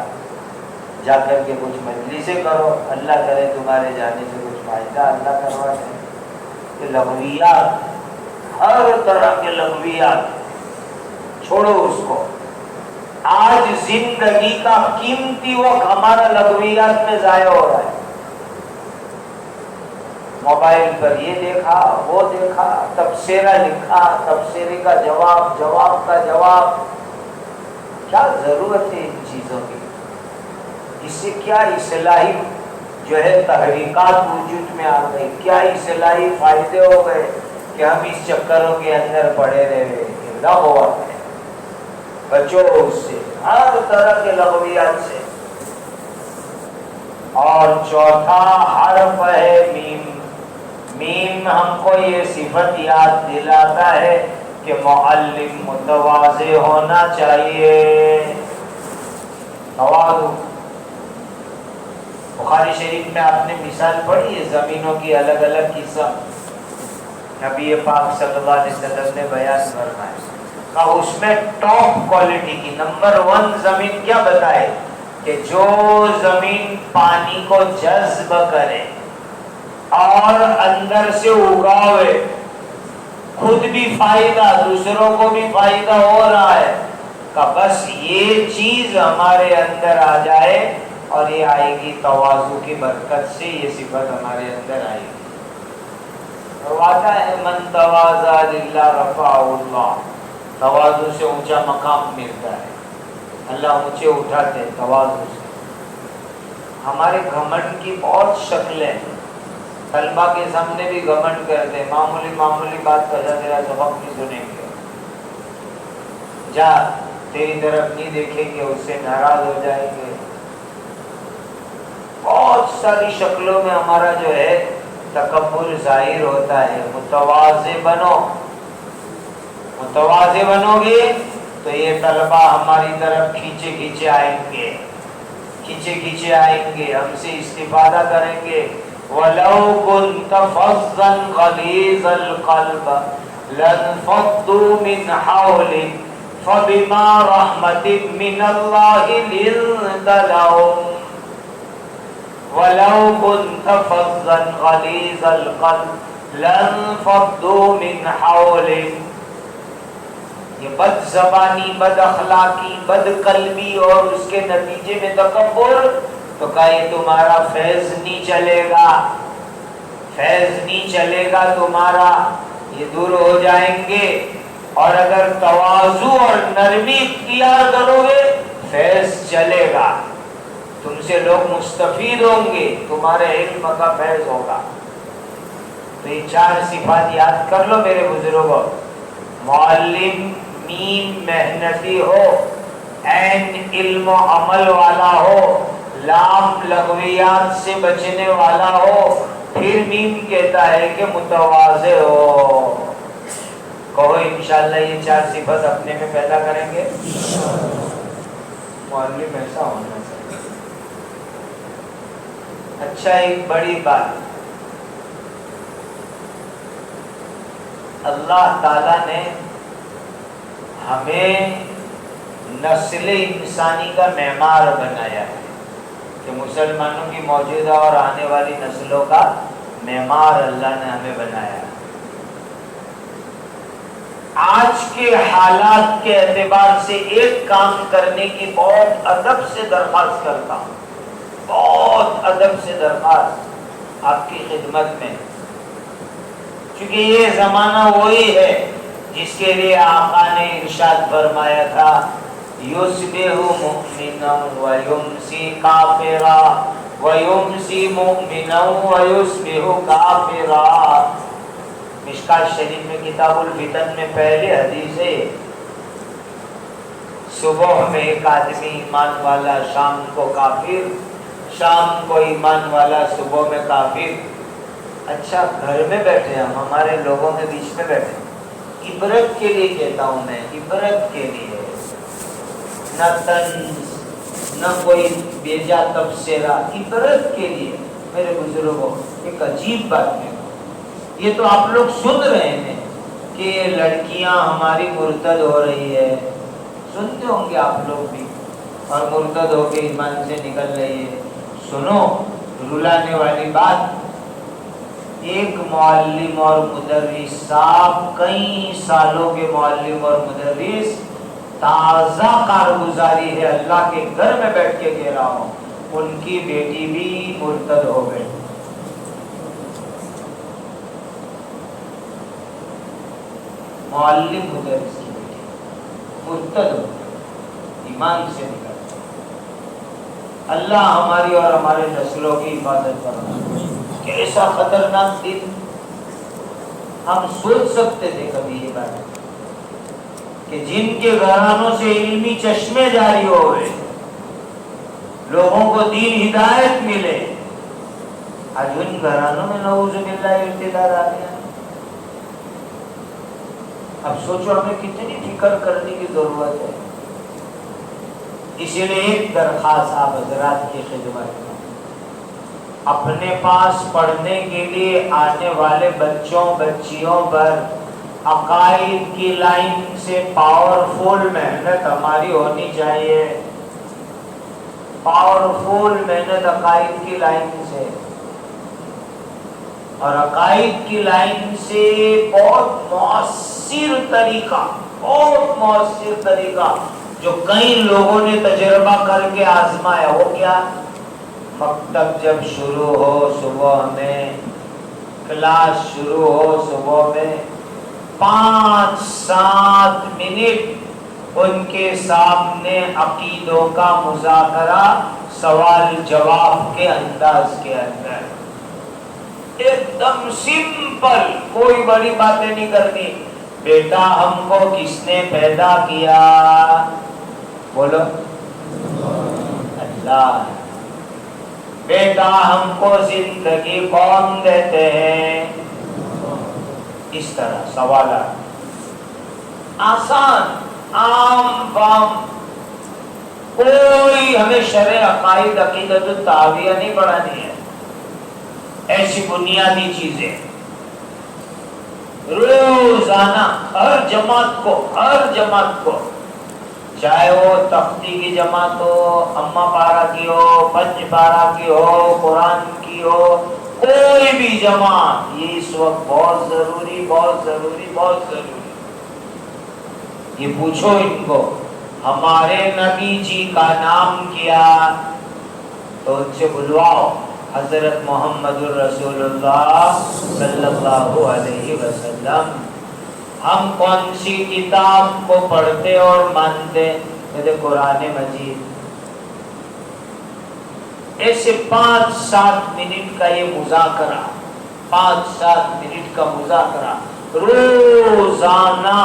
جا کر کے کچھ مجلسیں کرو، اللہ کرے تمہارے جانے سے کچھ فائدہ اللہ کروا دے۔ کہ لغویات، ہر طرح کے لغویات چھوڑو اس کو۔ آج زندگی کا قیمتی وقت ہمارا لغویات میں ضائع ہو رہا ہے۔ موبائل پر یہ دیکھا، وہ دیکھا، تبصرہ لکھا، تبصرے کا جواب، جواب کا جواب۔ کیا ضرورت ہے ان چیزوں کی؟ اس سے کیا اصلاحی جو ہے تحریکات وجود میں آ گئی، کیا اصلاحی فائدے ہو گئے کہ ہم اس چکروں کے اندر پڑے رہے۔ لغو ہے، بچو اس سے، ہر طرح کے لغویات سے۔ اور چوتھا حرف ہے میم۔ میم ہم کو یہ صفت یاد دلاتا ہے کہ معلم متواضع ہونا چاہیے۔ تواضع، بخاری شریف میں آپ نے مثال پڑھی ہے زمینوں کی الگ الگ قسم، نبی پاک صلی اللہ علیہ وسلم نے بیان فرمایا کہ اس میں ٹاپ کوالٹی کی نمبر 1 زمین کیا بتائے کہ جو زمین پانی کو جذب کرے اور اندر سے اگاوے، خود بھی فائدہ دوسروں کو بھی فائدہ ہو رہا ہے، کہ بس یہ چیز ہمارے اندر آ جائے، اور یہ آئے گی تواضع کی برکت سے، یہ صفت ہمارے اندر آئے گی۔ فرماتا ہے من تواضع للہ رفعہ اللہ، تواضع سے اونچا مقام ملتا ہے، اللہ اونچے اٹھاتے ہیں تواضع سے۔ ہمارے گھمنڈ کی بہت شکلیں ہیں، طلبا کے سامنے بھی گھمنڈ کرتے ہیں، معمولی بات پر تیرا سبق نہیں سنیں گے، جا تیری طرف نہیں دیکھیں گے، اس سے ناراض ہو جائیں گے۔ بہت ساری شکلوں میں ہمارا جو ہے تکبر ظاہر ہوتا ہے. متواضع بنو. متواضع بنو گے تو یہ طلبہ ہماری طرف کھینچے کھینچے آئیں گے, کھینچے کھینچے آئیں گے, ہم سے استفادہ کریں گے. وَلَوْ كُنْتَ فَظًّا غَلِيظَ الْقَلْبِ لَانفَضُّوا مِنْ حَوْلِكَ فَبِمَا رَحْمَةٍ مِّنَ اللَّهِ لِنتَ لَهُمْ وَلَوْ كُنْتَ فَظًّا غَلِيظَ الْقَلْبِ لَانفَضُّوا مِنْ حَوْلِكَ. یہ بد زبانی, بد اخلاقی, بد قلبی اور اس کے نتیجے میں تکبر, تو کہا یہ تمہارا فیض نہیں چلے گا, فیض نہیں چلے گا تمہارا, یہ دور ہو جائیں گے. اور اگر تواضع اور نرمی اختیار کرو گے فیض چلے گا, تم سے لوگ مستفید ہوں گے, تمہارے علم کا فیض ہوگا. تو یہ 4 صفات یاد کر لو میرے بزرگوں. معلم میم محنتی ہو, عین علم و عمل والا ہو, لام لغویات سے بچنے والا ہو, پھر میم کہتا ہے کہ متواضع ہو. کہو انشاءاللہ یہ 4 صفات اپنے میں پیدا کریں گے. معلم ایسا ہونا چاہیے. اچھا, ایک بڑی بات, اللہ تعالیٰ نے ہمیں نسل انسانی کا معمار بنایا ہے, کہ مسلمانوں کی موجودہ اور آنے والی نسلوں کا معمار اللہ نے ہمیں بنایا ہے. آج کے حالات کے اعتبار سے ایک کام کرنے کی بہت ادب سے درخواست کرتا ہوں, بہت ادب سے درخواست آپ کی خدمت میں, کیونکہ یہ زمانہ وہی ہے جس کے لیے آقا نے ارشاد فرمایا تھا, یصبح مؤمنا ویمسی کافرا ویمسی مؤمنا ویصبح کافرا. مشکات شریف میں کتاب الفتن میں پہلے حدیث ہے, صبح میں ایک آدمی ایمان والا شام کو کافر, شام کو ایمان والا صبح میں کافر. اچھا, گھر میں بیٹھے ہم, ہمارے لوگوں کے بیچ میں بیٹھے, عبرت کے لیے کہتا ہوں میں, عبرت کے لیے, نہ طنز نہ کوئی بیجا تبصرہ, عبرت کے لیے میرے بزرگوں. ایک عجیب بات ہے, یہ تو آپ لوگ سن رہے ہیں کہ لڑکیاں ہماری مرتد ہو رہی ہے, سنتے ہوں گے آپ لوگ بھی, اور مرتد ہو کے ایمان سے نکل رہی ہے. سنو رلانے والی بات, ایک معلم اور مدرس صاحب, کئی سالوں کے معلم اور مدرس, تازہ کارگزاری ہے, اللہ کے گھر میں بیٹھ کے کہہ رہا ہوں, ان کی بیٹی بھی مرتد ہو گئی. معلم مدرس کی بیٹی مرتد ہو گئی, ایمان سے نکل. اللہ ہماری اور ہمارے نسلوں کی حفاظت فرمائے. کیسا خطرناک دن, ہم سوچ سکتے تھے کبھی یہ بات کہ جن کے گھرانوں سے علمی چشمے جاری ہوئے, لوگوں کو دین ہدایت ملے, آج ان گھرانوں میں نعوذ باللہ ارتداد آ گیا. اب سوچو ہمیں کتنی فکر کرنے کی ضرورت ہے. اسی لیے ایک درخواست آپ حضرات کی خدمت میں, اپنے پاس پڑھنے کے لیے آنے والے بچوں بچیوں پر عقائد کی لائن سے پاورفل محنت ہماری ہونی چاہیے, پاورفل محنت عقائد کی لائن سے. اور عقائد کی لائن سے بہت مؤثر طریقہ, بہت مؤثر طریقہ جو کئی لوگوں نے تجربہ کر کے آزمایا. وہ کیا, مکتب جب شروع ہو صبح میں, کلاس شروع ہو صبح میں, 5-7 منٹ ان کے سامنے عقیدوں کا مذاکرہ سوال جواب کے انداز کے اندر, ایک دم سمپل, کوئی بڑی باتیں نہیں کرنی. بیٹا ہم کو کس نے پیدا کیا؟ بولو اللہ. بیٹا ہم کو زندگی کون دیتے ہیں؟ اس طرح سوالات آسان عام بام، کوئی ہمیں شرع عقائد عقیدت التعاویہ نہیں پڑھانی ہے، ایسی بنیادی چیزیں روزانہ ہر جماعت کو چاہے وہ تختی کی جماعت ہو، اما پارا کی ہو، پنج پارا کی ہو، قرآن کی ہو، کوئی بھی جماعت، یہ اس وقت بہت ضروری یہ پوچھو ان کو ہمارے نبی جی کا نام کیا، تو ان سے بلواؤ حضرت محمد الرسول اللہ صلی اللہ علیہ وسلم۔ ہم کون سی کتاب کو پڑھتے اور مانتے؟ کہتے قرآن مجید۔ ایسے 5-7 منٹ کا یہ مذاکرہ، 5-7 منٹ کا مذاکرہ روزانہ،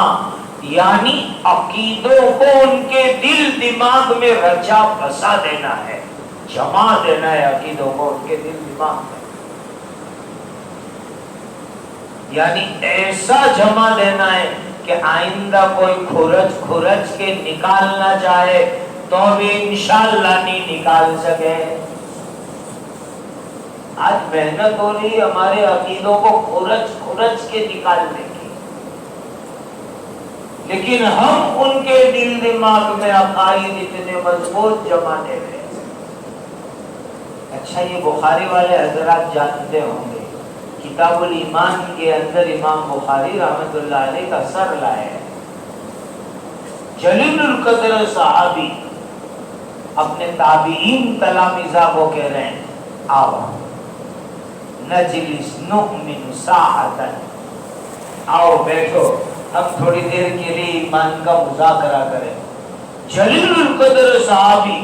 یعنی عقیدوں کو ان کے دل دماغ میں رچا بسا دینا ہے، جما دینا ہے عقیدوں کو ان کے دل دماغ میں، یعنی ایسا جمع دینا ہے کہ آئندہ کوئی کھرچ کے نکال نہ جائے تو بھی انشاءاللہ نہیں نکال سکے۔ آج محنت ہو رہی ہمارے عقیدوں کو کھرچ کے نکالنے کی، لیکن ہم ان کے دل دماغ میں عقائد اتنے مضبوط جمع دے رہے ہیں۔ اچھا یہ بخاری والے حضرات جانتے ہوں گے، کتاب الایمان کے اندر امام بخاری رحمت اللہ علیہ کا سر لائے ہیں۔ جلیل القدر صحابی اپنے تابعین تلامذہ کو کہہ رہے ہیں آؤ نجلس نؤمن ساعتا، آؤ بیٹھو ہم تھوڑی دیر کے لیے ایمان کا مذاکرہ کریں۔ جلیل القدر صحابی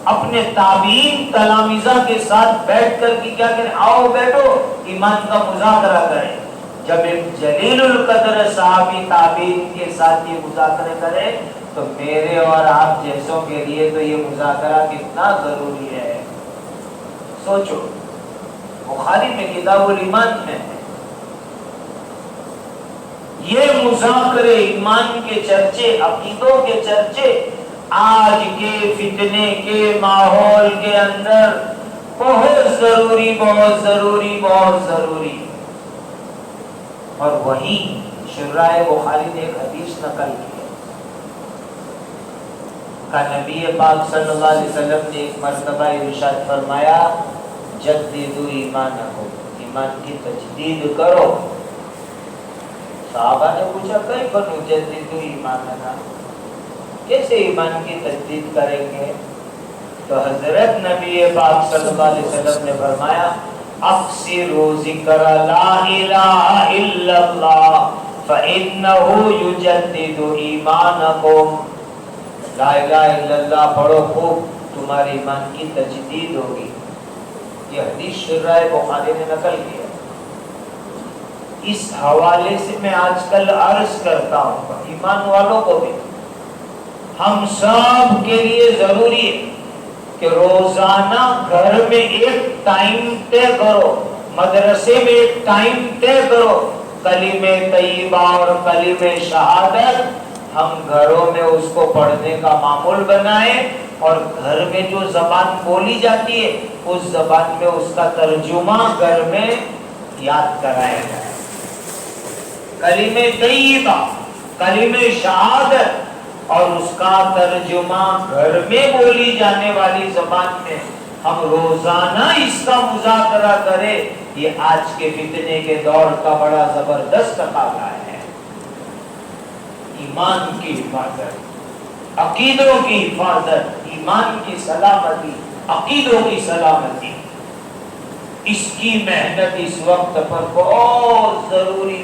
اپنے تابعین تلامذہ کے ساتھ بیٹھ کر کے کیا کریں؟ آؤ بیٹھو ایمان کا مذاکرہ کریں۔ جب ایک جلیل القدر صحابی تابعین کے ساتھ یہ مذاکرہ کرے تو میرے اور آپ جیسوں کے لیے تو یہ مذاکرہ کتنا ضروری ہے۔ سوچو بخاری میں کتاب الایمان میں یہ مذاکرے، ایمان کے چرچے، عقیدوں کے چرچے آج کے فتنے کے ماحول کے اندر بہت ضروری اور وہی شرائع بخاری نے ایک حدیث نقل کی ہے کہ نبی پاک صلی اللہ علیہ وسلم نے ایک مرتبہ ارشاد فرمایا جددوا ایمانکم، ایمان کی تجدید کرو۔ صحابہ نے پوچھا کیف نجدد ایماننا، کیسے ایمان کی تجدید کریں گے؟ تو حضرت نبی پاک صلی اللہ علیہ وسلم نے فرمایا اکثروا ذکر لا الہ الا اللہ فإنہ یجدد ایمانکم، لا الہ الا اللہ پڑھو خوب، تمہارے ایمان کی تجدید ہوگی۔ یہ حدیث شرائع بخاری نے نقل کیا۔ اس حوالے سے میں آج کل عرض کرتا ہوں ایمان والوں کو بھی، ہم سب کے لیے ضروری ہے کہ روزانہ گھر میں ایک ٹائم طے کرو، مدرسے میں ایک ٹائم طے کرو، کلمہ طیبہ اور کلمہ شہادت ہم گھروں میں اس کو پڑھنے کا معمول بنائیں، اور گھر میں جو زبان بولی جاتی ہے اس زبان میں اس کا ترجمہ گھر میں یاد کرایا جائے۔ کلمہ طیبہ، کلمہ شہادت اور اس کا ترجمہ گھر میں بولی جانے والی زبان میں ہم روزانہ اس کا مذاکرہ کریں، یہ آج کے فتنے کے دور کا بڑا زبردست تقاضا ہے۔ ایمان کی حفاظت، عقیدوں کی حفاظت، ایمان کی سلامتی، عقیدوں کی سلامتی، اس کی محنت اس وقت پر بہت ضروری۔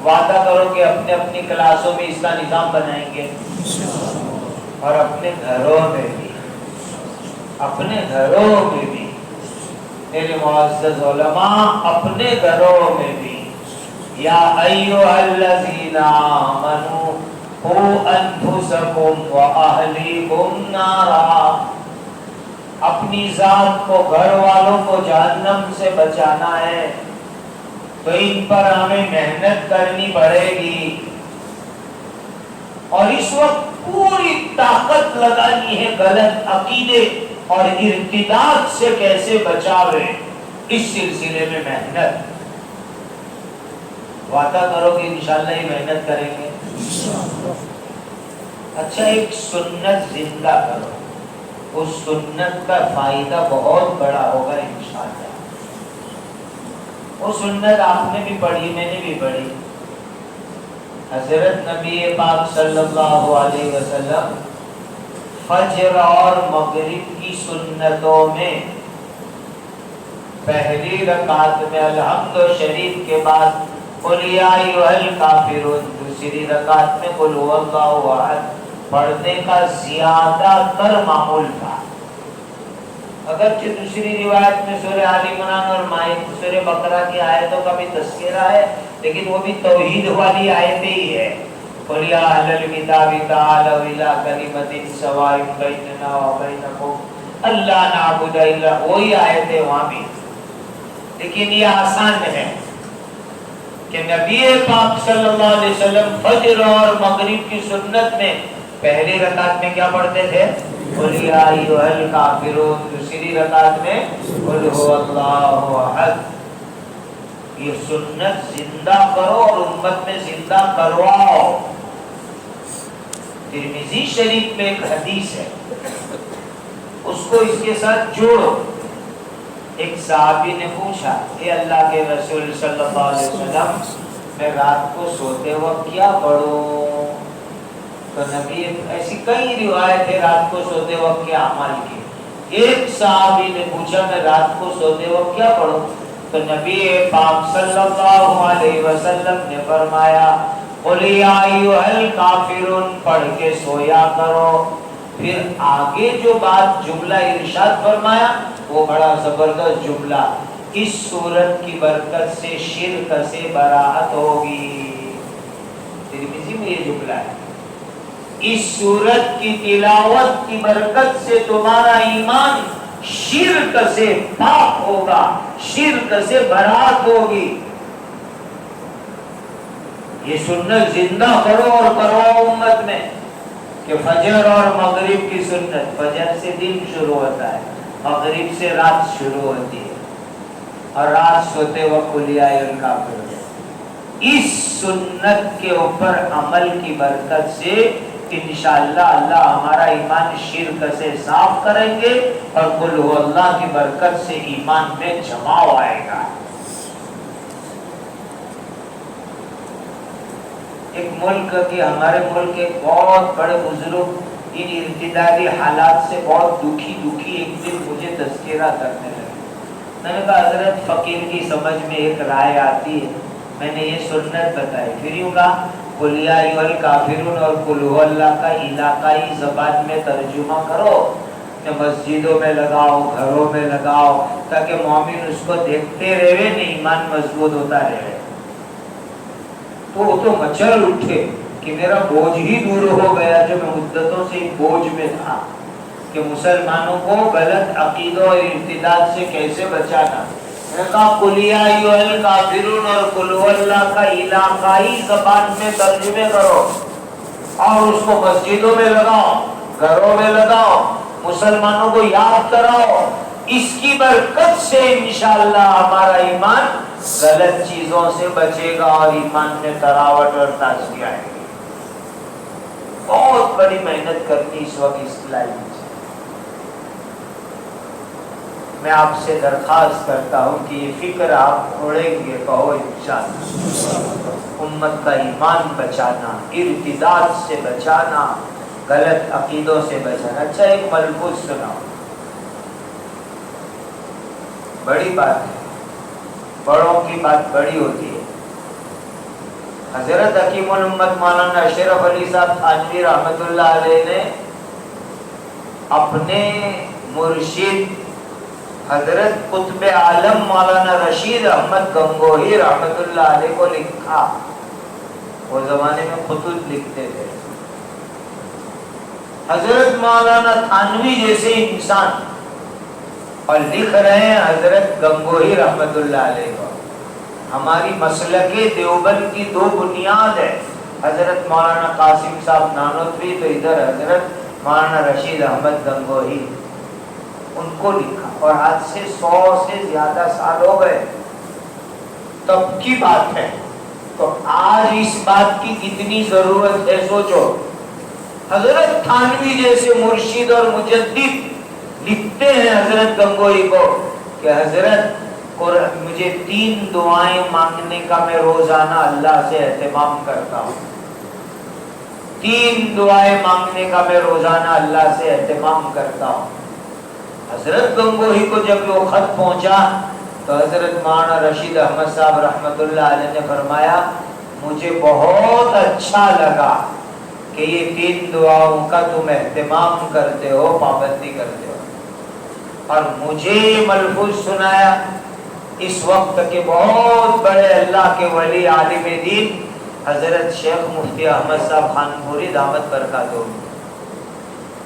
وعدہ کرو کہ اپنے اپنی کلاسوں میں اس کا نظام بنائیں گے، اور اپنے گھروں میں بھی میرے معزز علماء، اپنے گھروں میں بھی یا ایھا الذین آمنوا قوا انفسکم واہلیکم نارا، اپنی ذات کو، گھر والوں کو جہنم سے بچانا ہے تو ان پر ہمیں محنت کرنی پڑے گی، اور اس وقت پوری طاقت لگانی ہے غلط عقیدے اور ارتداد سے کیسے بچاوے، اس سلسلے میں محنت۔ وعدہ کرو کہ انشاءاللہ یہ محنت کریں گے۔ اچھا، ایک سنت زندہ کرو، اس سنت کا فائدہ بہت بڑا ہوگا انشاءاللہ۔ وہ سنت آپ نے بھی پڑھی، میں نے بھی پڑھی۔ حضرت نبی پاک صلی اللہ علیہ وسلم فجر اور مغرب کی سنتوں میں پہلی رکعت میں الحمد شریف کے بعد قل یا ایھا الکافرون، دوسری رکعت میں قل ھو اللہ احد پڑھنے کا زیادہ تر معمول تھا۔ اگرچہ دوسری روایت میں سورہ آل عمران اور سورہ بقرہ کی آیتوں کا بھی تذکرہ ہے، لیکن وہ بھی توحید والی آیتیں ہی ہے۔ قل یا اہل الکتاب تعالوا الی کلمۃ سواء بیننا وبینکم الا نعبد الا، وہی آیتیں وہاں بھی، لیکن یہ آسان ہے کہ نبی پاک صلی اللہ علیہ وسلم فجر اور مغرب کی سنت میں پہلی رکعت میں کیا پڑھتے تھے؟ قل یا ایھا الکافرون، دوسری رکعت میں قل ھو اللہ احد۔ یہ سنت زندہ کرو اور امت میں زندہ کرواؤ۔ ترمذی شریف میں ایک حدیث ہے، اس کو اس کے ساتھ جوڑو۔ ایک صحابی نے پوچھا، اے اللہ کے رسول صلی اللہ علیہ وسلم، میں رات کو سوتے وقت کیا پڑھوں؟ تو نبی، ایسی کئی روایت ہے رات کو سوتے وقت کے اعمال کی۔ ایک صحابی نے پوچھا، میں رات کو سوتے وقت کیا پڑھوں؟ تو نبی پاک صلی اللہ علیہ وسلم نے فرمایا قل یا ایھا الکافرون پڑھ کے سویا کرو۔ پھر آگے جو بات جملہ ارشاد فرمایا وہ بڑا زبردست جملہ، اس سورت کی برکت سے شرک سے براءت ہوگی۔ ترمذی میں یہ جملہ ہے، اس سورت کی تلاوت کی برکت سے تمہارا ایمان شرک سے پاک ہوگا، شرک سے برات ہوگی۔ یہ سنت زندہ کرو اور کرواؤ امت میں کہ فجر اور مغرب کی سنت، فجر سے دن شروع ہوتا ہے، مغرب سے رات شروع ہوتی ہے، اور رات سوتے وقت قل یا ایھا الکافرون۔ اس سنت کے اوپر عمل کی برکت سے انشاءاللہ اللہ ہمارا ایمان شرک سے صاف کریں گے، اور قل ھو اللہ کی برکت سے ایمان میں جماؤ آئے گا۔ ایک ملک کی، ہمارے ملک کے بہت بڑے بزرگ ان ارتدادی حالات سے بہت دکھی ایک دن مجھے تذکرہ کرنے لگے۔ میں نے کہا حضرت فقیر کی سمجھ میں ایک رائے آتی ہے، میں نے یہ سنت بتائی، پھر یوں کہا قل یا ایھا الکافرون اور قل ھو اللہ کا علاقائی زبان میں ترجمہ کرو، کہ مسجدوں میں لگاؤ، گھروں میں لگاؤ، تاکہ مومن اس کو دیکھتے رہے، ایمان مضبوط ہوتا رہے۔ تو وہ تو مچل اٹھے کہ میرا بوجھ ہی دور ہو گیا، جو میں مدتوں سے بوجھ میں تھا کہ مسلمانوں کو غلط عقیدوں اور ارتداد سے کیسے بچانا۔ میں نے کہا قل یا ایھا الکافرون اور قل ھو اللہ کا علاقائی زبان میں ترجمے کرو، اور اس کو مسجدوں میں لگاؤ، گھروں میں لگاؤ، مسلمانوں کو یاد کراؤ۔ اس کی برکت سے انشاءاللہ ہمارا ایمان غلط چیزوں سے بچے گا اور ایمان میں تراوٹ اور تازگی آئے گی۔ بہت بڑی محنت کرنی اس وقت اصلاحی۔ میں آپ سے درخواست کرتا ہوں کہ یہ فکر آپ چھوڑیں گے، کہو انشاءاللہ امت کا ایمان بچانا، ارتداد سے بچانا، غلط عقیدوں سے بچانا۔ اچھا، ایک ملفوظ سناؤ، بڑی بات ہے، بڑوں کی بات بڑی ہوتی ہے۔ حضرت حکیم الامت مولانا اشرف علی صاحب تھانوی رحمۃ اللہ علیہ نے اپنے مرشد حضرت قطب عالم مولانا رشید احمد گنگوہی رحمۃ اللہ علیہ کو لکھا، وہ زمانے میں خطوط لکھتے تھے۔ حضرت مولانا تھانوی جیسے انسان اور لکھ رہے ہیں حضرت گنگوہی رحمت اللہ علیہ کو. ہماری مسلک دیوبند کی دو بنیاد ہے، حضرت مولانا قاسم صاحب نانوتوی، تو ادھر حضرت مولانا رشید احمد گنگوہی. ان کو لکھا اور آج سے 100 سے زیادہ سال ہو گئے، تب کی بات ہے. تو آج اس بات کی کتنی ضرورت ہے سوچو. حضرت تھانوی جیسے مرشد اور مجدد لکھتے ہیں حضرت گنگوہی کو کہ حضرت مجھے 3 دعائیں مانگنے کا میں روزانہ اللہ سے اہتمام کرتا ہوں. 3 دعائیں مانگنے کا میں روزانہ اللہ سے اہتمام کرتا ہوں. حضرت گنگوہی کو جب وہ خط پہنچا تو حضرت مولانا رشید احمد صاحب رحمت اللہ علیہ نے فرمایا مجھے بہت اچھا لگا کہ یہ 3 دعاؤں کا تم اہتمام کرتے ہو، پابندی کرتے ہو. اور مجھے یہ ملفوظ سنایا اس وقت کے بہت بڑے اللہ کے ولی عالم دین حضرت شیخ مفتی احمد صاحب خانپوری دامت برکاتہ.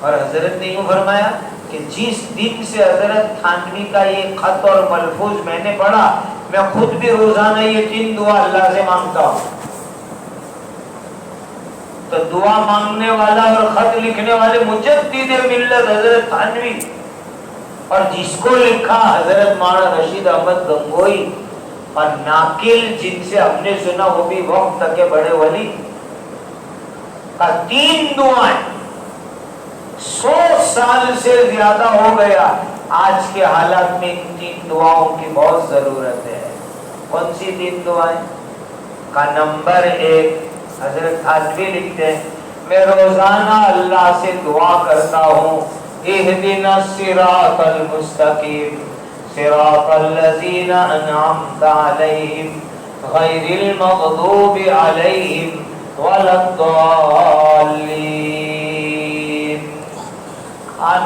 اور حضرت نے یوں فرمایا کہ جس دن سے حضرت تھانوی کا یہ خط اور ملفوظ میں نے پڑھا، میں خود بھی روزانہ یہ 3 دعا اللہ سے مانگتا ہوں. تو دعا مانگنے والا اور خط لکھنے والے مجدد ملت حضرت تھانوی، اور جس کو لکھا حضرت مولانا رشید احمد گنگوہی، اور ناقل جن سے ہم نے سنا وہ بھی وقت کے بڑے ولی کا 3 دعائیں. 100 سال سے زیادہ ہو گیا. آج کے حالات میں ان 3 دعاؤں کی بہت ضرورت ہے. کون سی 3 دعائیں کا نمبر 1 حضرت تھانوی لکھتے ہیں میں روزانہ اللہ سے دعا کرتا ہوں اہدنا الصراط المستقیم صراط الذین انعمت علیہم غیر المغضوب علیہم ولا الضالین.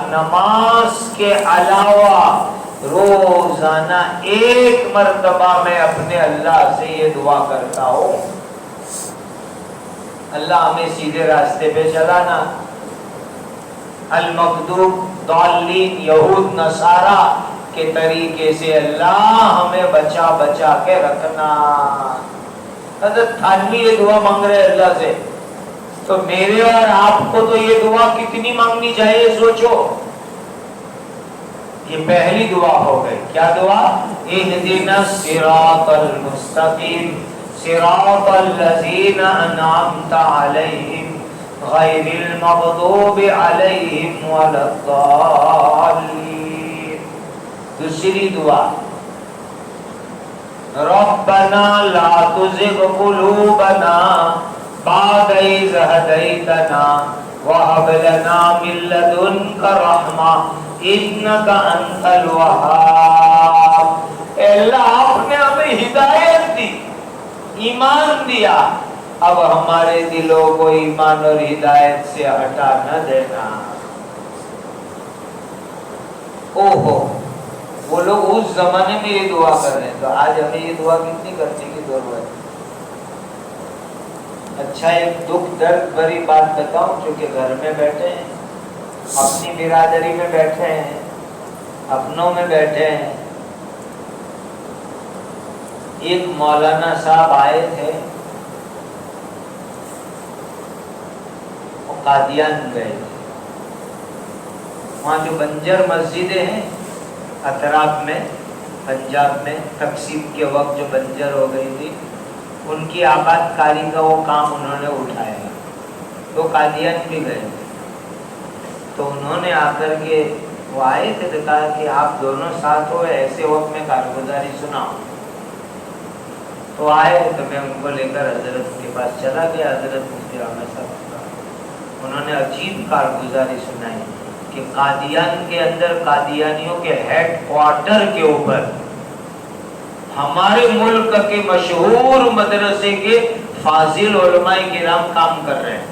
نماز کے علاوہ روزانہ 1 مرتبہ میں اپنے اللہ سے یہ دعا کرتا ہوں اللہ ہمیں سیدھے راستے پہ چلانا. المغضوب ضالین یہود نصارا کے طریقے سے اللہ ہمیں بچا بچا کے رکھنا. حضرت تھانوی یہ دعا مانگ رہے اللہ سے، تو میرے اور آپ کو تو یہ دعا کتنی مانگنی چاہیے سوچو. یہ پہلی دعا ہو گئی. کیا دعا؟ اہدنا الصراط المستقیم صراط الذین انعمت علیہم غیر المغضوب علیہم ولا الضالین. دوسری دعا ربنا لا تزغ قلوبنا بعد إذ هديتنا وهب لنا من لدنك رحمة إنك أنت الوهاب. اے اللہ آپ نے ہمیں ہدایت دی، ایمان دیا، اب ہمارے دلوں کو ایمان اور ہدایت سے ہٹا نہ دینا. اوہو وہ لوگ اس زمانے میں یہ دعا کر رہے ہیں، تو آج ہمیں یہ دعا کتنی کرنے کی ضرورت ہے. اچھا ایک دکھ درد بھری بات بتاؤں، چونکہ گھر میں بیٹھے ہیں، اپنی برادری میں بیٹھے ہیں، اپنوں میں بیٹھے ہیں. ایک مولانا صاحب آئے تھے، وہ قادیان گئے تھے. وہاں جو بنجر مسجدیں ہیں اطراف میں پنجاب میں تقسیم کے وقت جو بنجر ہو گئی تھی، ان کی آباد کاری کا وہ کام انہوں نے اٹھایا. تو قادیان بھی گئے تھے. تو انہوں نے آ کر کے وہ آئے تھے تو کہا کہ آپ دونوں ساتھ ہوئے، ایسے وقت میں کارگزاری سناؤ. تو آئے تو میں ان کو لے کر حضرت کے پاس چلا گیا. حضرت مفتی احمد صاحب کا انہوں نے عجیب کارگزاری سنائی کہ قادیان کے اندر قادیانیوں کے ہیڈ کوارٹر کے اوپر ہمارے ملک کے مشہور مدرسے کے فاضل علماء کرام کام کر رہے ہیں،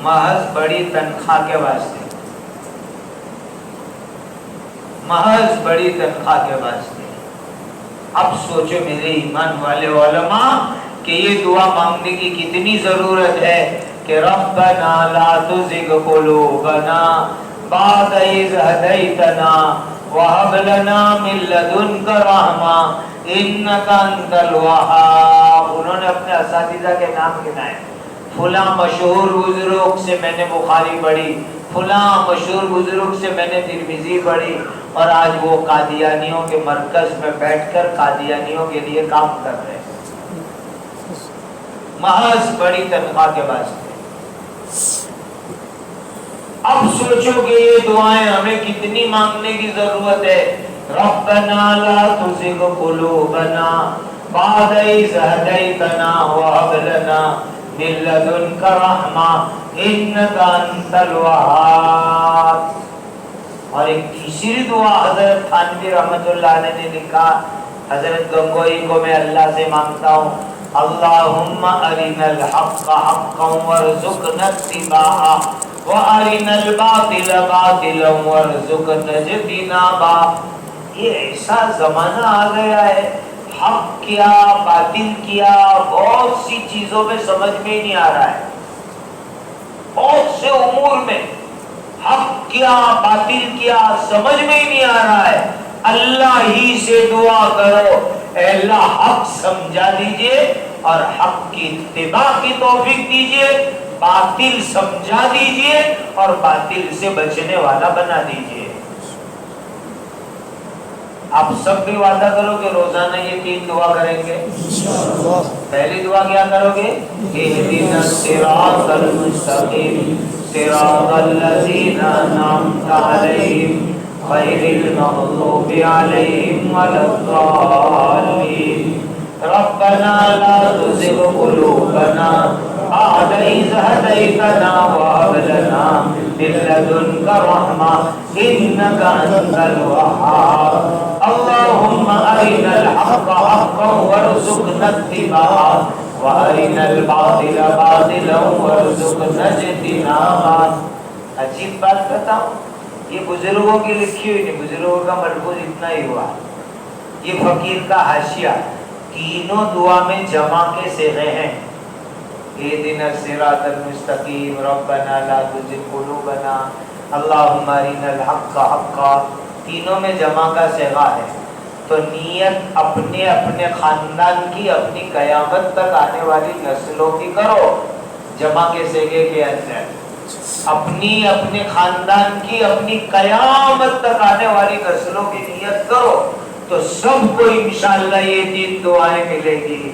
محض بڑی تنخواہ کے واسطے، محض بڑی تنخواہ کے واسطے. اب سوچو میرے ایمان والے علماء کہ یہ دعا مانگنے کی کتنی ضرورت ہے کہ ربنا لا تزغ قلوبنا بعد إذ هديتنا وهب لنا من لدنك رحمة إنك أنت الوهاب. انہوں نے اپنے اساتذہ کے نام گنائے. فلاں مشہور بزرگ سے میں نے بخاری پڑھی, فلاں مشہور بزرگ سے میں نے ترمذی پڑھی, اور آج وہ قادیانیوں کے مرکز میں بیٹھ کر قادیانیوں کے لیے کام کر رہے ہیں, محض بڑی تنخواہ کے واسطے. اب سوچو کہ یہ دعائیں ہمیں کتنی مانگنے کی ضرورت ہے. ربنا لا تزغ قلوبنا بعد إذ هديتنا وهب لنا من لدنك رحمة إنك أنت الوهاب. اور ایک تیسری دعا حضرت تھانوی رحمۃ اللہ علیہ نے لکھا, حضرت گنگوئی کو میں اللہ سے مانگتا ہوں, اللہم ارنا الحق حقا وارزقنا اتباعہ وارنا الباطل باطلا وارزقنا اجتنابہ. یہ ایسا زمانہ آ گیا ہے, حق کیا باطل کیا بہت سی چیزوں میں سمجھ میں ہی نہیں آ رہا ہے. بہت سے امور میں حق کیا باطل کیا سمجھ میں ہی نہیں آ رہا ہے. اللہ ہی سے دعا کرو, اے اللہ حق سمجھا دیجئے اور حق کی اتباع کی توفیق دیجئے, باطل سمجھا دیجئے اور باطل سے بچنے والا بنا دیجئے. آپ سب بھی وعدہ کرو کہ روزانہ یہ 3 دعا کریں گے. پہلی دعا کیا کرو گے؟ اہدنا الصراط المستقیم صراط الذین انعمت علیہم غیر المغضوب علیہم ولا الضالین. ربنا لا تزغ قلوبنا بعد إذ هديتنا وهب لنا من لدنك رحمة إنك أنت الوهاب. اللهم أرنا الحق حقا وارزقنا اتباعه وأرنا الباطل باطلا وارزقنا اجتنابه. عجیب بات بتاؤں, یہ بزرگوں کی لکھی ہوئی نہیں, بزرگوں کا ملفوظ اتنا ہی ہوا. یہ فقیر کا حاشیہ, تینوں دعا میں جمع کے صیغے ہیں. اہدنا الصراط المستقیم ربنا لا تزغ قلوبنا اللہم ارنا الحق حقا, تینوں میں جمع کا صیغہ ہے. تو نیت اپنے اپنے خاندان کی, اپنی قیامت تک آنے والی نسلوں کی کرو. جمع کے صیغے کے اندر اپنی اپنے خاندان کی, اپنی قیامت تک آنے والی نسلوں کی نیت کرو, تو سب کو انشاءاللہ یہ 3 دعائیں ملے گی,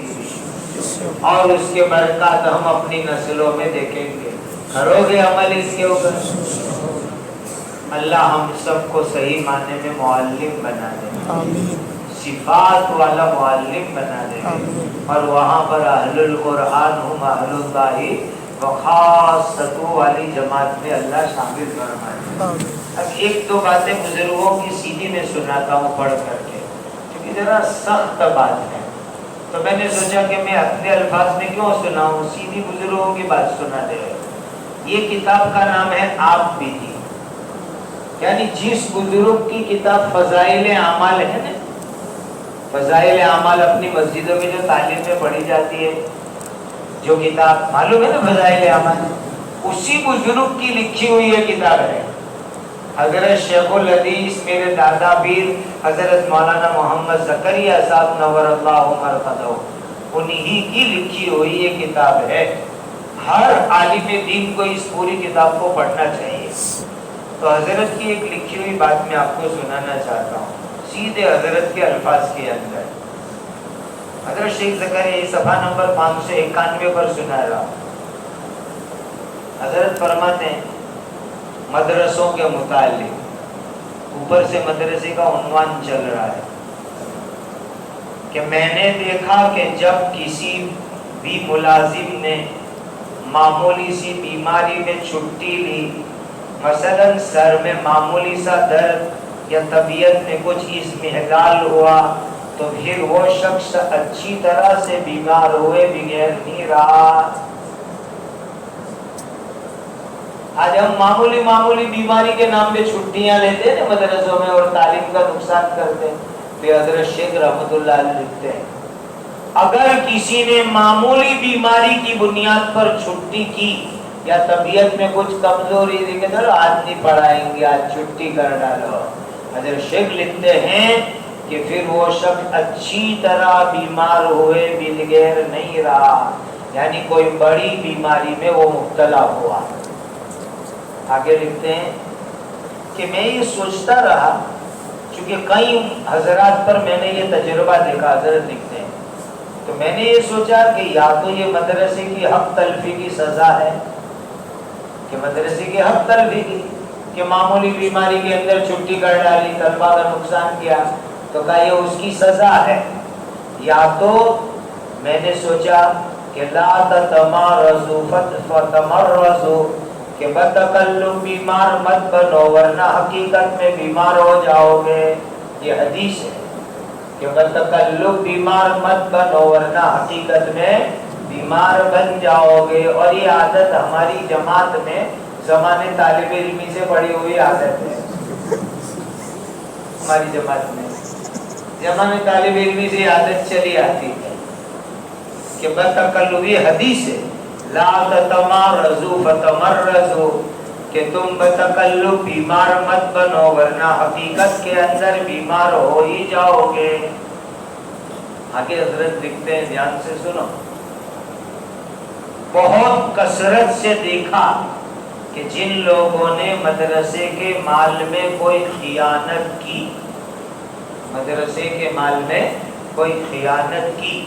اور اس کے برکات ہم اپنی نسلوں میں دیکھیں گے. کرو گے عمل اس کے اوپر؟ اللہ ہم سب کو صحیح معنی میں معلم بنا دے, صفات والا معلم بنا دے, اور وہاں پر اہل القرآن ہم اہل اللہ وخاصۃ والی جماعت میں اللہ شامل فرمائے. اب 1-2 باتیں بزرگوں کی سیدھی میں سناتا ہوں پڑھ کر کے, کیونکہ ذرا سخت بات ہے, تو میں نے سوچا کہ میں اپنے الفاظ میں کیوں سناؤں, سیدھی بزرگوں کی بات سنا دے. یہ کتاب کا نام ہے آپ بیتی, یعنی جس بزرگ کی کتاب فضائل اعمال ہے نا, فضائل اعمال اپنی مسجدوں میں جو تعلیم میں پڑھی جاتی ہے, جو کتاب معلوم ہے نا فضائل اعمال, اسی بزرگ کی لکھی ہوئی یہ کتاب ہے. حضرت شیخ الحدیث میرے دادا پیر حضرت مولانا محمد زکریا صاحب نور اللہ مرقدہ, انہی کی لکھی ہوئی یہ کتاب ہے. ہر عالم دین کو اس پوری کتاب کو پڑھنا چاہیے. تو حضرت کی ایک لکھی ہوئی بات میں آپ کو سنانا چاہتا ہوں, سیدھے حضرت کے الفاظ کے اندر. حضرت شیخ زکریا صفحہ نمبر 591 پر سنا رہا. حضرت فرماتے ہیں مدرسوں کے متعلق, اوپر سے مدرسے کا عنوان چل رہا ہے, کہ میں نے دیکھا کہ جب کسی بھی ملازم نے معمولی سی بیماری میں چھٹی لی, مثلا سر میں معمولی سا درد یا طبیعت میں کچھ اضمحلال ہوا, تو پھر وہ شخص اچھی طرح سے بیمار ہوئے بغیر نہیں رہا. آج ہم معمولی بیماری کے نام پہ چھٹیاں لیتے ہیں مدرسوں میں اور تعلیم کا نقصان کرتے ہیں. تو حضرت شیخ رحمۃ اللہ علیہ لکھتے ہیں, اگر کسی نے معمولی بیماری کی بنیاد پر چھٹی کی یا طبیعت میں کچھ کمزوری دیکھے تو آج نہیں پڑھائیں گے، آج چھٹی کر ڈالو۔ حضرت شیخ لکھتے ہیں کہ پھر وہ شخص اچھی طرح بیمار ہوئے بغیر نہیں رہا، یعنی کوئی بڑی بیماری میں وہ مبتلا ہوا۔ آگے لکھتے ہیں کہ میں یہ سوچتا رہا، چونکہ کئی حضرات پر میں نے یہ تجربہ دیکھا، حضرت لکھتے ہیں، تو میں نے یہ سوچا کہ یا تو یہ مدرسے کی حق تلفی کی سزا ہے، کہ مدرسے کی حق تلفی کی، کہ معمولی بیماری کے اندر چھٹی کر ڈالی، طلبہ کا نقصان کیا، تو کہا یہ اس کی سزا ہے، یا تو میں نے سوچا کہ لا تتمارضوا فتمرضوا، کہ بتکلم بیمار مت بنو ورنہ حقیقت میں بیمار ہو جاؤ گے۔ یہ حدیث ہے کہ بتکلم بیمار مت بنو ورنہ حقیقت میں بیمار بن جاؤ گے۔ اور یہ عادت ہماری جماعت میں زمانے طالب علمی سے پڑی ہوئی عادت ہے، ہماری جماعت میں زمانے طالب علمی سے عادت چلی آتی ہے کہ بتکلم، یہ حدیث ہے، لا تتمارضوا فتمرضوا، کہ تم بتکلم بیمار مت بنو ورنہ حقیقت کے اندر بیمار ہو ہی جاؤ گے۔ آگے حضرت لکھتے ہیں، دھیان سے سنو، بہت کثرت سے دیکھا کہ جن لوگوں نے مدرسے کے مال میں کوئی خیانت کی، مدرسے کے مال میں کوئی خیانت کی،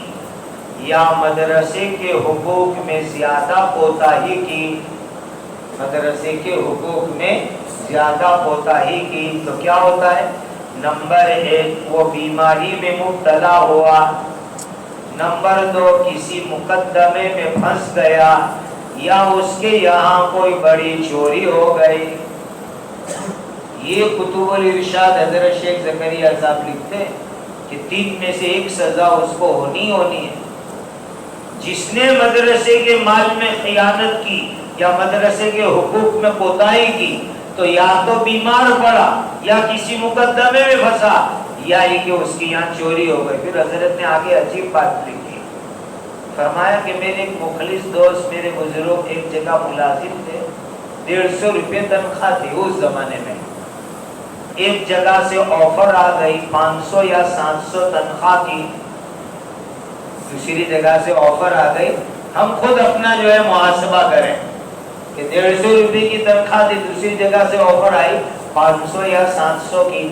یا مدرسے کے حقوق میں زیادہ کوتاہی کی، مدرسے کے حقوق میں زیادہ کوتاہی کی، تو کیا ہوتا ہے؟ نمبر 1 وہ بیماری میں مبتلا ہوا، نمبر 2 کسی مقدمے میں پھنس گیا، یا اس کے یہاں کوئی بڑی چوری ہو گئی۔ یہ کتب الارشاد حضرت شیخ زکریا صاحب لکھتے ہیں کہ 3 میں سے ایک سزا اس کو ہونی ہے۔ جس نے مدرسے کے مال میں خیانت کی یا مدرسے کے حقوق میں کوتاہی کی، تو یا تو بیمار پڑا، یا کسی مقدمے میں پھنسا، یا یہ کہ اس کی یہاں چوری ہو گئی۔ پھر حضرت نے آگے عجیب بات لکھی، فرمایا کہ میرے ایک مخلص دوست، میرے بزرگ ایک جگہ ملازم تھے، 150 روپے تنخواہ تھی اس زمانے میں، ایک جگہ سے آفر آ گئی 500 یا 700 تنخواہ کی، دوسری جگہ سے آفر آ گئی، ہم خود اپنا جو ہے محاسبہ کریں کہ 150 روپے کی تنخواہ تھی، دوسری جگہ سے آفر آئی 500 یا 700 کی،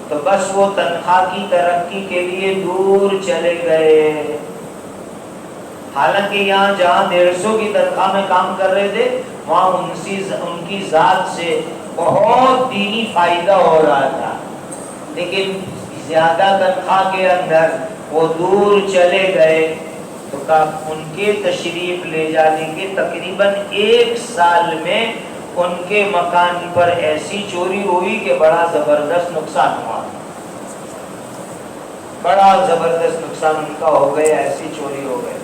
تو بس وہ تنخواہ کی ترقی کے لیے دور چلے گئے۔ حالانکہ یہاں جہاں 150 کی تنخواہ میں کام کر رہے تھے، وہاں ان کی ذات سے بہت دینی فائدہ ہو رہا تھا، لیکن زیادہ تنخواہ کے اندر وہ دور چلے گئے، تو ان کے تشریف لے جانے کے تقریباً 1 سال میں ان کے مکان پر ایسی چوری ہوئی کہ بڑا زبردست نقصان ہوا، بڑا زبردست نقصان ان کا ہو گیا، ایسی چوری ہو گئی۔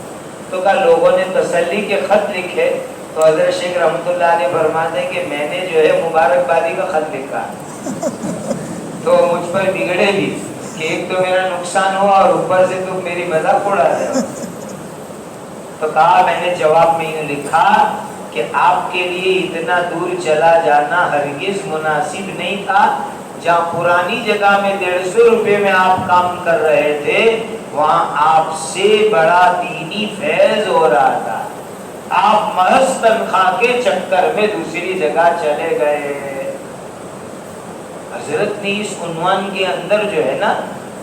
تو کہا لوگوں نے تسلی کے خط لکھے، تو حضرت شیخ رحمۃ اللہ علیہ فرماتے ہیں کہ میں نے جو ہے مبارکبادی کا خط لکھا، تو مجھ پر بگڑے بھی کہ ایک تو میرا نقصان ہوا اور اوپر سے تم میری مذاق اڑا رہے ہو۔ تو کہا میں نے جواب میں یہ لکھا کہ آپ کے لیے اتنا دور چلا جانا ہرگز مناسب نہیں تھا، جہاں پرانی جگہ میں 150 روپے میں آپ کام کر رہے تھے، وہاں آپ سے بڑا دینی فیض ہو رہا تھا، آپ محض تنخواہ کے چکر میں دوسری جگہ چلے گئے۔ حضرت نے اس عنوان کے اندر جو ہے نا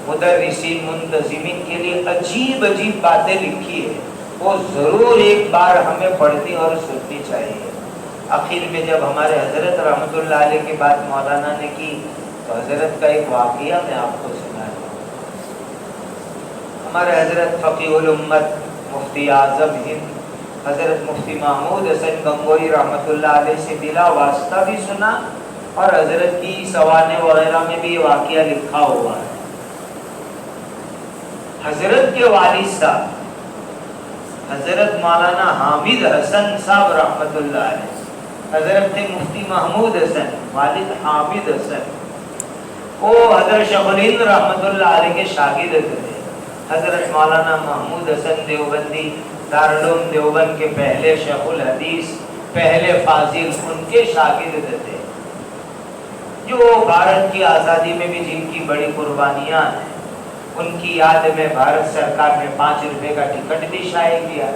مدرسین منتظمین کے لیے عجیب عجیب باتیں لکھی ہے، وہ ضرور ایک بار ہمیں پڑھنی اور سننی چاہیے۔ آخر میں جب ہمارے حضرت رحمۃ اللہ علیہ کی بات مولانا نے کی، تو حضرت کا ایک واقعہ میں آپ کو سنا دوں۔ ہمارے حضرت فقیہ الامت مفتی اعظم ہند حضرت مفتی محمود حسن گنگوئی رحمۃ اللہ علیہ سے بلا واسطہ بھی سنا، اور حضرت کی سوانے وغیرہ میں بھی یہ واقعہ لکھا ہوا ہے۔ حضرت کے والد صاحب حضرت مولانا حامد حسن صاحب رحمۃ اللہ علیہ، حضرت مفتی محمود حسن، والد حامد حسن، وہ حضرت شیخ الہند رحمۃ اللہ علیہ کے شاگرد تھے۔ حضرت مولانا محمود حسن دیوبندی دارالعلوم دیوبند کے پہلے شیخ الحدیث، پہلے فاضل ان کے شاگرد تھے، جو بھارت کی آزادی میں بھی جن کی بڑی قربانیاں ہیں، ان کی یاد میں بھارت سرکار نے 5 روپے کا ٹکٹ بھی شائع کیا۔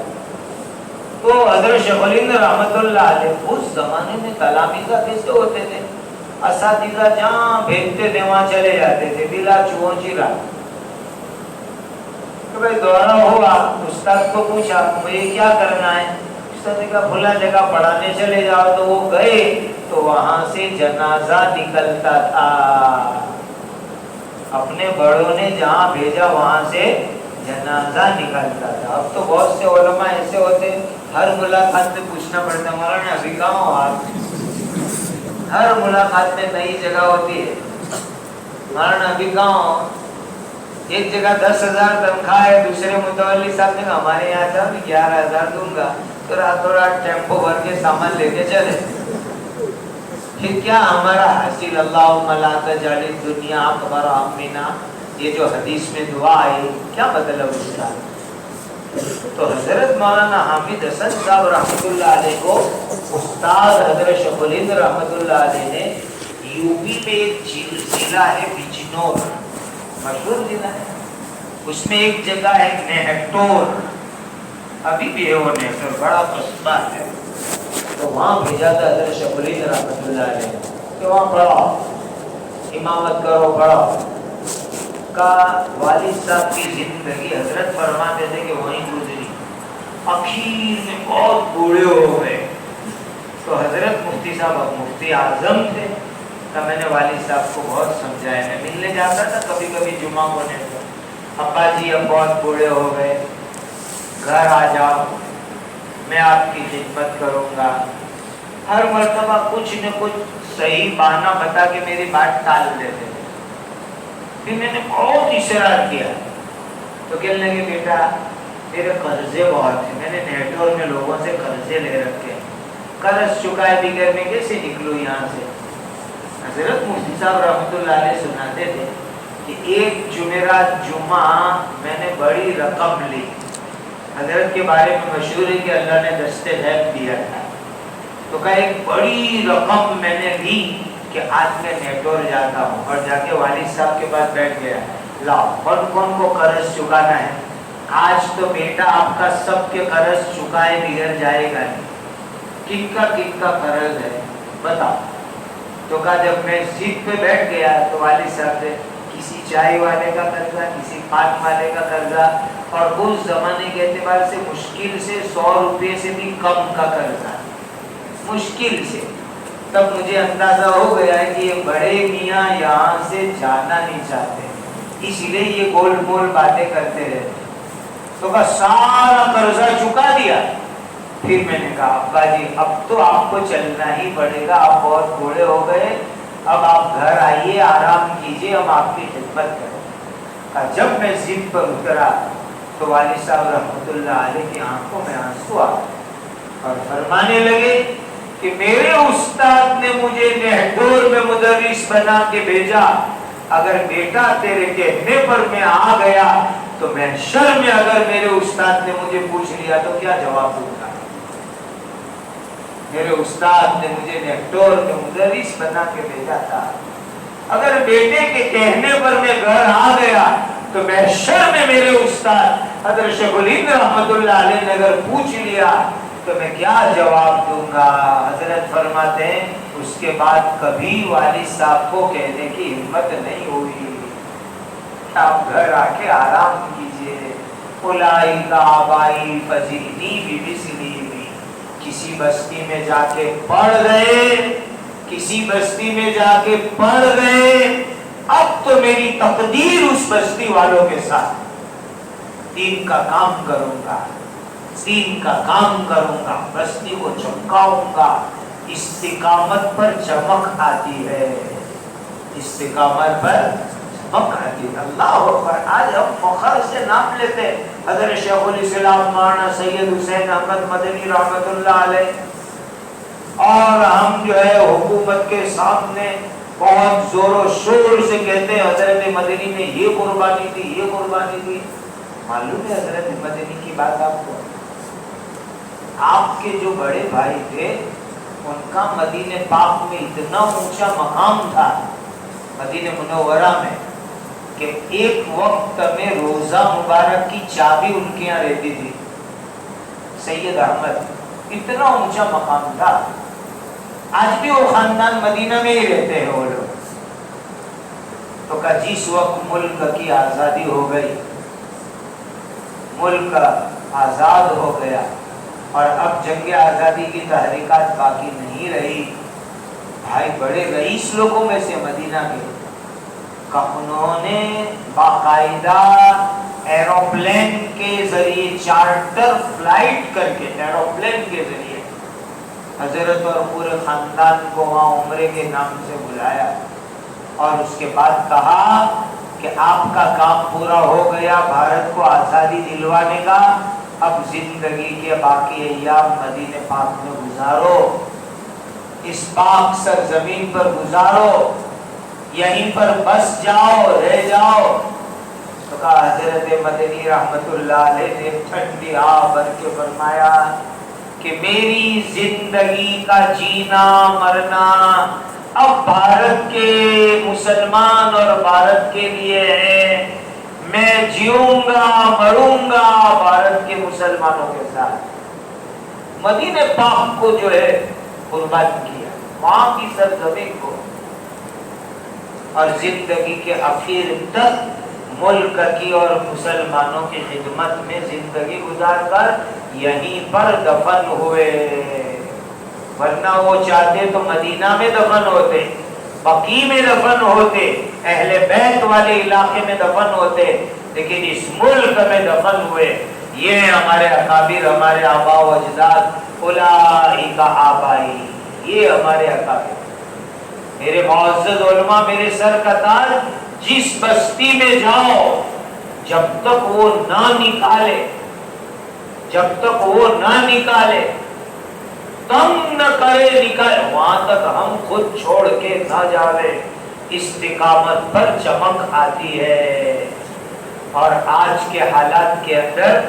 تو حضرت شیخ الہند رحمت اللہ علیہ اس زمانے میں تلامذہ کیسے ہوتے تھے؟ اساتذہ جہاں بھیجتے تھے وہاں چلے جاتے تھے بلا چوہوں چرا۔ کہ بھائی دورہ ہوا، استاد کو پوچھا مجھے کیا کرنا ہے؟ استاد نے کہا بھلا جگہ پڑھانے چلے جاؤ۔ تو وہ گئے تو وہاں سے جنازہ نکلتا تھا، اپنے بڑوں نے جہاں بھیجا وہاں سے جنازہ نکلتا تھا۔ اب تو بہت سے علماء ایسے ہوتے ہر ملاقات میں پوچھنا پڑتا مولانا ابھی کہاں ہو آپ؟ ہر ملاقات میں نئی جگہ ہوتی ہے، مولانا ابھی کہاں ہو؟ ایک جگہ 10,000 تنخواہ ہے، دوسرے متولی صاحب نے کہا ہمارے یہاں تھا 11,000 دوں گا، تو راتوں رات ٹیمپو بھر کے سامان لے کے چلے۔ پھر کیا ہمارا حاصل؟ اللہم لا تجعل الدنیا اکبر ہمنا، یہ جو حدیث میں دعا ہے کیا مطلب اس کا؟ تو حضرت مولانا حامد حسن صاحب رحمۃ اللہ علیہ کو استاد حضرت شیخ الہند رحمۃ اللہ علیہ نے یو پی میں ایک ضلع ہے بجنور، مشہور ضلع ہے، اس میں ایک جگہ ہے نہٹور، ابھی بھی ہے وہ نہٹور، بڑا قصبہ ہے، تو وہاں بھیجا تھا حضرت شیخ الہند رحمۃ اللہ علیہ کہ وہاں پڑھاؤ، امامت کرو، پڑھاؤ۔ کا والد صاحب کی زندگی حضرت فرماتے تھے کہ وہیں گزری، اخیر میں بہت بوڑھے ہو گئے، تو حضرت مفتی صاحب اب مفتی اعظم تھے، تو میں نے والد صاحب کو بہت سمجھایا، میں ملنے جاتا تھا کبھی کبھی جمعہ ہونے پر، ابا جی اب بہت بوڑھے ہو گئے، گھر آ جاؤ، میں آپ کی خدمت کروں گا۔ ہر مرتبہ کچھ نہ کچھ صحیح بہانہ بتا کے میری بات ٹال دیتے تھے۔ پھر میں نے بہت اشارہ کیا تو کہنے لگے بیٹا میرے قرضے بہت ہیں، میں نے نیٹور میں لوگوں سے قرضے لے رکھے، قرض چکائے بغیر میں کیسے نکلوں یہاں سے؟ حضرت مفتی صاحب رحمۃ اللہ علیہ سناتے تھے کہ ایک جمعرات جمعہ میں نے بڑی رقم لی، حضرت کے بارے میں مشہور ہے کہ اللہ نے دستے غیب دیا تھا، تو کہا ایک بڑی رقم میں نے لی کہ آج میں نیٹور جاتا ہوں، اور جا کے والد صاحب کے پاس بیٹھ گیا، لاؤ کون کو قرض چکانا ہے؟ آج تو بیٹا آپ کا سب کے قرض چکائے بغیر جائے گا نہیں، کن کا قرض ہے بتاؤ؟ تو کہا جب میں سیٹ پہ بیٹھ گیا تو والد صاحب سے کسی چائے والے کا قرضہ، کسی پان والے کا قرضہ، اور اس زمانے کے اعتبار سے مشکل سے 100 روپے سے بھی کم کا قرضہ، مشکل سے۔ تب مجھے اندازہ ہو گیا کہ یہ بڑے میاں یہاں سے جانا نہیں چاہتے، اس لیے یہ گول مول باتیں کرتے رہتے۔ تو کہا سارا قرضہ چکا دیا۔ پھر میں نے کہا ابا جی اب تو آپ کو چلنا ہی پڑے گا، آپ بہت بوڑھے ہو گئے، اب آپ گھر آئیے، آرام کیجیے، ہم آپ کی خدمت کریں۔ جب میں ضد پر اترا تو والد صاحب رحمۃ اللہ علیہ کی آنکھوں میں آنسو آ اور فرمانے لگے کہ میرے استاد نے مجھے نہٹور میں مدرس بنا کے بھیجا، اگر بیٹا تیرے کہنے پر میں آ گیا تو محشر میں اگر میرے استاد نے مجھے پوچھ لیا تو کیا جواب دوں گا؟ میرے استاد نے مجھے نہٹور میں مدرس بنا کے بھیجا تھا، اگر بیٹے کے کہنے پر میں گھر آ گیا تو محشر میں میرے استاد حضرت شیخ الہند رحمۃ اللہ علیہ نے اگر پوچھ لیا تو میں کیا جواب دوں گا؟ حضرت فرماتے ہیں اس کے بعد کبھی والد صاحب کو کہنے کی ہمت نہیں ہوئی کہ آپ گھر آ کے آرام کیجیے۔ اولئک آبائی فزدنی بمثلہ، کسی بستی میں جا کے پڑھ گئے، کسی بستی میں جا کے پڑھ گئے، اب تو میری تقدیر اس بستی والوں کے ساتھ، دین کا کام کروں گا، دین کا کام کروں گا، بستی کو چمکاؤں گا۔ استقامت پر چمک آتی ہے، استقامت پر چمک آتی ہے۔ اللہ اکبر، آج ہم فخر سے نام لیتے حضرت شیخ الاسلام مولانا سید حسین احمد مدنی رحمۃ اللہ علیہ، اور ہم جو ہے حکومت کے سامنے بہت زور و شور سے کہتے ہیں حضرت مدنی نے یہ قربانی دی، یہ قربانی دی۔ معلوم ہے حضرت مدنی کی بات آپ کو؟ آپ کے جو بڑے بھائی تھے ان کا مدینہ پاک میں اتنا اونچا مقام تھا مدینہ منورہ میں کہ ایک وقت میں روزہ مبارک کی چابی ان کے یہاں رہتی تھی. سید احمد اتنا اونچا مقام تھا. آج بھی وہ خاندان مدینہ میں ہی رہتے ہیں وہ لوگ. تو کہ جس وقت ملک کی آزادی ہو گئی, ملک آزاد ہو گیا اور اب جنگ آزادی کی تحریکات باقی نہیں رہی, بھائی بڑے رئیس لوگوں میں سے مدینہ کے کہ انہوں نے باقاعدہ ایروپلین کے ذریعے چارٹر فلائٹ کر کے ایروپلین کے ذریعے حضرت اور پورے خاندان کو وہاں عمرے کے نام سے بلایا اور اس کے بعد کہا کہ آپ کا کام پورا ہو گیا بھارت کو آزادی دلوانے کا, اب زندگی کے باقی ایام مدینہ پاک میں گزارو, اس پاک سرزمین پر گزارو, یہیں پر بس جاؤ, رہ جاؤ. تو کہا حضرت مدنی رحمت اللہ علیہ نے ٹھنڈی آہ بھر کے فرمایا کہ میری زندگی کا جینا مرنا اب بھارت کے مسلمان اور بھارت کے لیے ہے. میں جیوں گا مروں گا بھارت کے مسلمانوں کے ساتھ. مدینہ پاک کو جو ہے قربان کیا, وہاں کی سرزمین کو, اور زندگی کے آخر تک ملک کی اور مسلمانوں کی خدمت میں زندگی گزار کر یہیں پر دفن ہوئے. ورنہ وہ چاہتے تو مدینہ میں دفن ہوتے, بقیع میں دفن ہوتے, اہل بیت والے علاقے میں دفن ہوتے, لیکن اس ملک میں دفن ہوئے. یہ ہمارے اکابر, ہمارے آبا و اجداد, اولئک آبائی, یہ ہمارے اکابر. میرے معزز علماء, میرے سر کا تاج, جس بستی میں جاؤ جب تک وہ نہ نکالے, جب تک وہ نہ نکالے, تم نہ کرے نکالے, وہاں تک ہم خود چھوڑ کے نہ جاوے. استقامت پر چمک آتی ہے. اور آج کے حالات کے اندر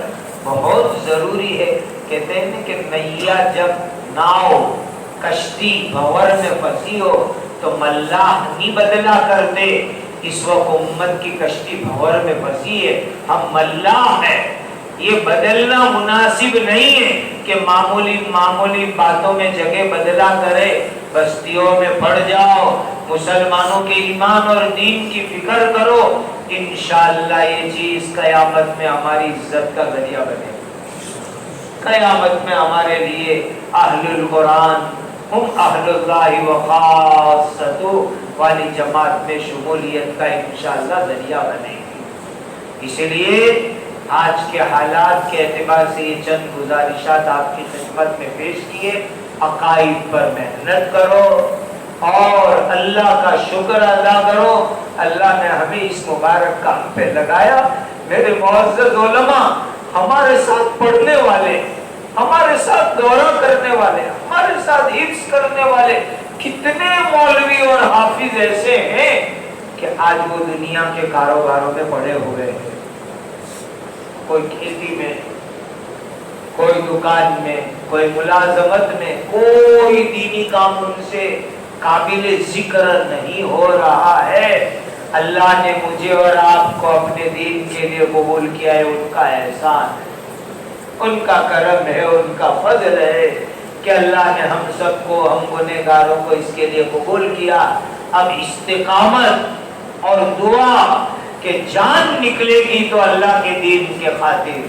بہت ضروری ہے, کہتے ہیں کہ نیا جب ناؤ کشتی بھور میں پھنسی ہو تو ملاح نہیں بدلا کرتے. اس وقت امت کی کشتی بھور میں پھنسی ہے, ہم ملاح ہیں. یہ بدلنا مناسب نہیں ہے کہ معمولی باتوں میں جگہ بدلا کرے, بستیوں میں پڑ جاؤ, مسلمانوں کے ایمان اور دین کی فکر کرو. انشاءاللہ یہ چیز قیامت میں ہماری عزت کا ذریعہ بنے. قیامت میں ہمارے لیے اہل القرآن ہم اہل اللہ و خاصتہ والی جماعت میں شمولیت کا انشاءاللہ ذریعہ بنے گی. اس لیے آج کے حالات کے اعتبار سے یہ چند گزارشات آپ کی خدمت میں پیش کیے. عقائد پر محنت کرو اور اللہ کا شکر ادا کرو. اللہ نے ہمیں اس مبارک کام پہ لگایا. میرے معزز علماء, ہمارے ساتھ پڑھنے والے, ہمارے ساتھ دورہ کرنے والے, ہمارے ساتھ حفظ کرنے والے کتنے مولوی اور حافظ ایسے ہیں کہ آج وہ دنیا کے کاروباروں میں پڑے ہوئے ہیں. کوئی کھیتی میں, کوئی دکان میں, کوئی ملازمت میں, کوئی دینی کام ان سے قابل ذکر نہیں ہو رہا ہے. اللہ نے مجھے اور آپ کو اپنے دین کے لیے قبول کیا ہے, ان کا احسان, ان کا کرم ہے, ان کا فضل ہے کہ اللہ نے ہم سب کو, ہم گنہگاروں کو اس کے لیے قبول کیا. اب استقامت اور دعا کہ جان نکلے گی تو اللہ کے دین کے خاطر,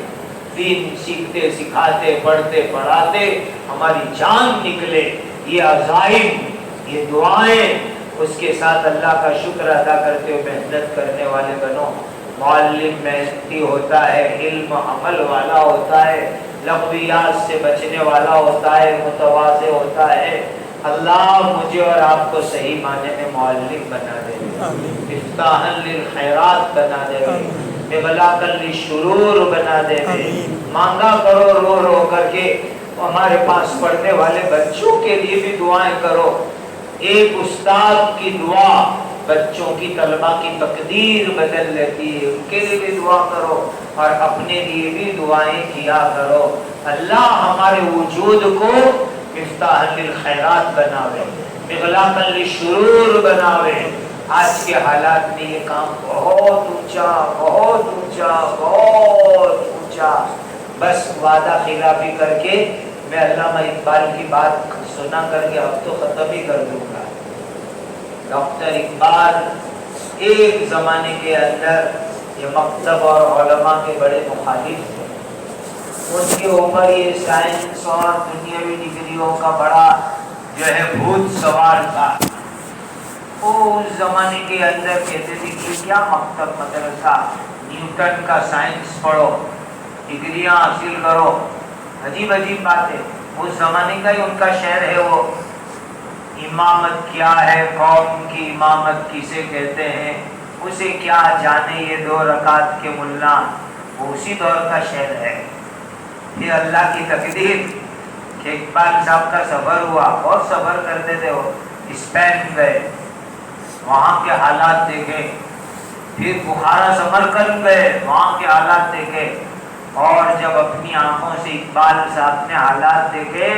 دین سیکھتے سکھاتے پڑھتے پڑھاتے ہماری جان نکلے. یہ عزائم, یہ دعائیں, اس کے ساتھ اللہ کا شکر ادا کرتے ہوئے محنت کرنے والے بنو. معلم محنتی ہوتا ہے, علم عمل والا ہوتا ہے, لغویات سے بچنے والا ہوتا ہے, متواضع ہوتا ہے. اللہ مجھے اور آپ کو صحیح معنی میں معلم بنا دے, مفتاحا للخیرات بنا دے, اغلاقا للشرور بنا دے. مانگا کرو رو رو کر کے, ہمارے پاس پڑھنے والے بچوں کے لیے بھی دعائیں کرو. ایک استاد کی دعا بچوں کی طلبہ کی تقدیر بدل لیتی ہے، ان کے لیے بھی دعا کرو اور اپنے لیے بھی دعائیں کیا کرو۔ اللہ ہمارے وجود کو مفتاح للخیرات بناوے، مغلاق للشرور بناوے۔ آج کے حالات میں یہ کام بہت اونچا، بہت اونچا، بہت اونچا۔ بس وعدہ خلافی کر کے میں علامہ اقبال کی بات سنا کر کے اب تو ختم ہی کر دوں گا۔ ڈاکٹر اقبال ایک زمانے کے اندر یہ مکتب اور علماء کے بڑے مخالف تھے۔ ان کی اوپر یہ سائنس اور دنیاوی ڈگریوں کا بڑا جو ہے بھوت سوار تھا۔ وہ اس زمانے کے اندر کہتے تھے کہ کیا مکتب مدرسہ، نیوٹن کا سائنس پڑھو، ڈگریاں حاصل کرو، عجیب عجیب باتیں۔ اس زمانے کا ہی ان کا شعر ہے وہ، امامت کیا ہے، قوم کی امامت کسے کہتے ہیں، اسے کیا جانے یہ دو رکعت کے ملا۔ وہ اسی دور کا شعر ہے۔ یہ اللہ کی تقدیر کہ اقبال صاحب کا سفر ہوا، بہت سفر کرتے تھے وہ، اسپین گئے، وہاں کے حالات دیکھے، پھر بخارا سمرقند گئے، وہاں کے حالات دیکھے، اور جب اپنی آنکھوں سے اقبال صاحب نے حالات دیکھے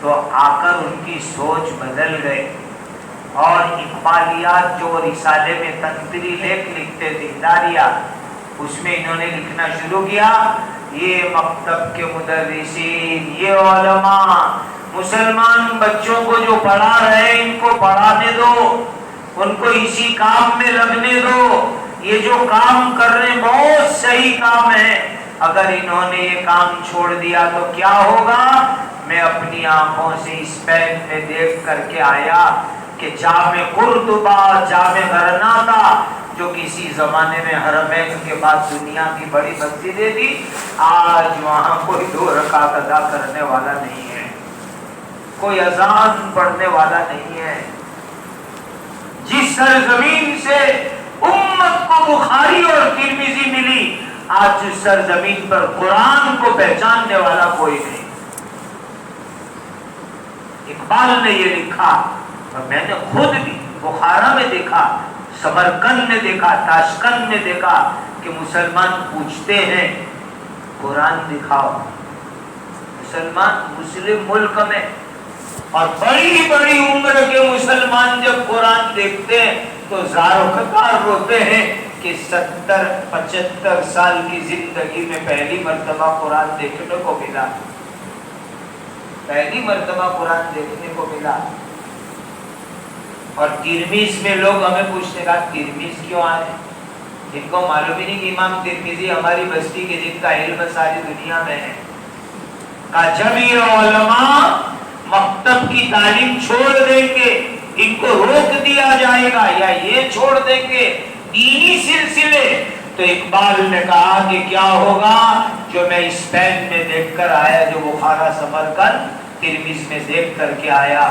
تو آ کر ان کی سوچ بدل گئے، اور اقبالیات جو رسالے میں تنتری لیکھ لکھتے تھے، اداریہ، اس میں انہوں نے لکھنا شروع کیا، یہ مکتب کے مدرسین، یہ علماء مسلمان بچوں کو جو پڑھا رہے ہیں ان کو پڑھانے دو، ان کو اسی کام میں لگنے دو، یہ جو کام کر رہے ہیں بہت صحیح کام ہے، اگر انہوں نے یہ کام چھوڑ دیا تو کیا ہوگا؟ میں اپنی آنکھوں سے اسپین میں دیکھ کر کے آیا کہ جامع قرطبہ، جامع غرناطہ جو کسی زمانے میں حرمین کے بعد دنیا کی بڑی مسجدیں تھی، آج وہاں کوئی 2 رکعت ادا کرنے والا نہیں ہے، کوئی اذان پڑھنے والا نہیں ہے۔ جس سرزمین سے امت کو بخاری اور ترمذی ملی، آج اس سرزمین پر قرآن کو پہچاننے والا کوئی نہیں۔ اقبال نے یہ لکھا اور میں نے خود بھی بخارا میں دیکھا، سمرقند میں دیکھا، تاشقند میں دیکھا کہ مسلمان پوچھتے ہیں قرآن دکھاؤ۔ مسلمان مسلم ملک میں اور بڑی بڑی عمر کے مسلمان جب قرآن دیکھتے ہیں تو زار و قطار روتے ہیں کہ 70-75 سال کی زندگی میں پہلی مرتبہ قرآن دیکھنے کو ملا، پہلی مرتبہ قرآن دیکھنے کو ملا۔ اور ترمذی میں لوگ ہمیں پوچھتے ہیں ترمذی کیوں آئے، جن کو معلوم ہی نہیں کہ امام ترمذی ہماری بستی کے، جن کا علم ساری دنیا میں ہے، کہا جب یہ علماء مکتب کی تعلیم چھوڑ دیں گے، ان کو روک دیا جائے گا یا یہ چھوڑ دیں گے دینی سلسلے، تو اقبال نے کہا کہ کیا ہوگا جو میں اسپین میں دیکھ کر آیا، جو بخارا سمرقند ترمذی میں دیکھ کر کے آیا،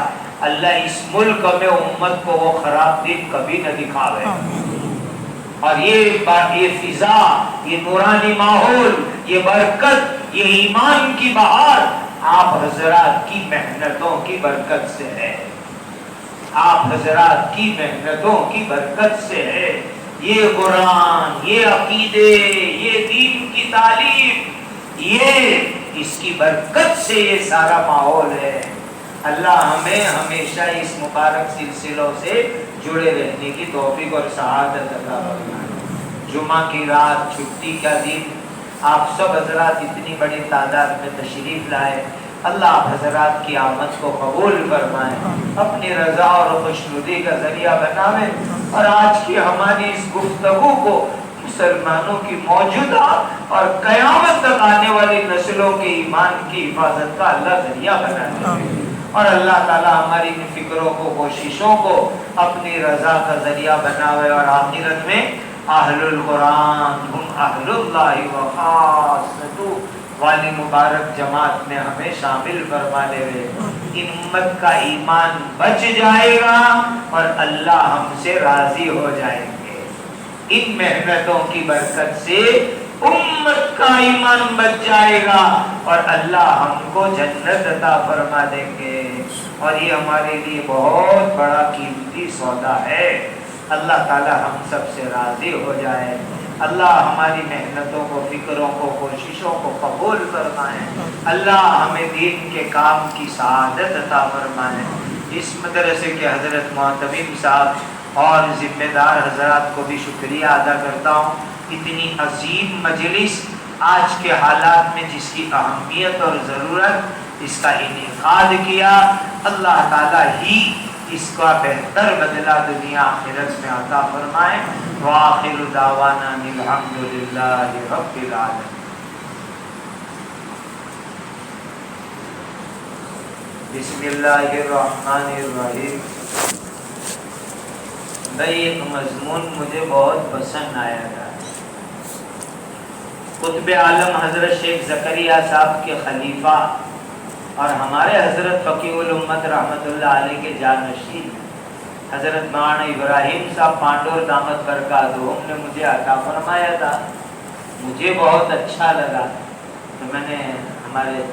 اللہ اس ملک میں امت کو وہ خراب دن کبھی نہ دکھاوے، اور یہ فضا، یہ نورانی ماحول، یہ برکت، یہ ایمان کی بہار آپ حضرات کی محنتوں کی برکت سے ہے، آپ حضرات کی محنتوں کی برکت سے ہے۔ یہ قرآن، یہ عقیدے، یہ دین کی تعلیم، یہ اس کی برکت سے یہ سارا ماحول ہے۔ اللہ ہمیں ہمیشہ اس مبارک سلسلوں سے جڑے رہنے کی توفیق اور سعادت عطا فرمائے۔ جمعہ کی رات، چھٹی کا دن، آپ سب حضرات اتنی بڑی تعداد میں تشریف لائے، اللہ آپ حضرات کی آمد کو قبول فرمائے، اپنی رضا اور خوشنودی کا ذریعہ بناوے، اور آج کی ہماری اس گفتگو کو مسلمانوں کی موجودہ اور قیامت تک آنے والی نسلوں کے ایمان کی حفاظت کا اللہ ذریعہ بنائے، اور اللہ تعالی ہماری ان فکروں کو، کوششوں کو اپنی رضا کا ذریعہ بناوے، اور آخرت میں اہل القرآن ہم اہل اللہ وخاصتہ والی مبارک جماعت میں ہمیں شامل فرما لے۔ ان امت کا ایمان بچ جائے گا اور اللہ ہم سے راضی ہو جائیں گے۔ ان محنتوں کی برکت سے امت کا ایمان بچ جائے گا اور اللہ ہم کو جنت عطا فرما دیں گے، اور یہ ہمارے لیے بہت بڑا قیمتی سودا ہے۔ اللہ تعالی ہم سب سے راضی ہو جائے، اللہ ہماری محنتوں کو، فکروں کو، کوششوں کو قبول فرمائے، اللہ ہمیں دین کے کام کی سعادت عطا فرمائے۔ اس مدرسے کے حضرت معتمم صاحب اور ذمہ دار حضرات کو بھی شکریہ ادا کرتا ہوں، اتنی عظیم مجلس آج کے حالات میں جس کی اہمیت اور ضرورت، اس کا انعقاد کیا، اللہ تعالیٰ ہی اس کا بہتر بدلہ دنیا آخرت میں عطا فرمائے۔ وآخر دعوانا الحمد للہ رب العالمین۔ بسم اللہ الرحمن الرحیم۔ بھائی ایک مضمون مجھے بہت پسند آیا تھا، قطب عالم حضرت شیخ زکریا صاحب کے خلیفہ اور ہمارے حضرت فقیہ الامت رحمۃ اللہ علیہ کے جانشین حضرت مولانا ابراہیم صاحب پانڈور دامت برکاتہم نے مجھے عطا فرمایا تھا، مجھے بہت اچھا لگا، تو میں نے ہمارے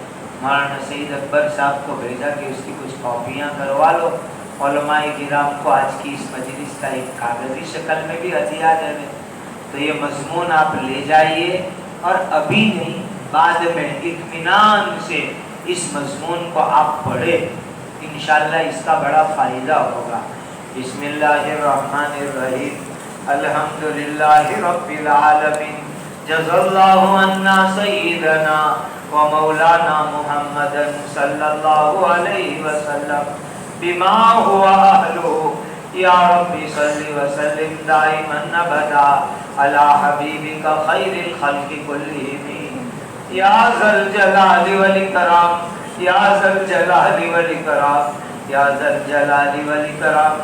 مولانا سید اکبر صاحب کو بھیجا کہ اس کی کچھ کاپیاں کروا لو، علماء کرام کو آج کی اس مجلس کا ایک کاغذی شکل میں بھی ہدیہ دے دیں۔ تو یہ مضمون آپ لے جائیے اور ابھی نہیں بعد میں اطمینان سے اس مضمون کو آپ پڑھیں، انشاءاللہ اس کا بڑا فائدہ ہوگا۔ بسم اللہ الرحمن الرحیم۔ الحمدللہ رب العالمین، جزا اللہ عنا سیدنا و مولانا محمد صلی اللہ علیہ وسلم بما هو اہلہ، یا رب صلی وسلم دائما ابدا علی حبیبک خیر الخلق کلہم، یا ذا الجلال والاکرام، یا ذا الجلال والاکرام، یا ذا الجلال والاکرام۔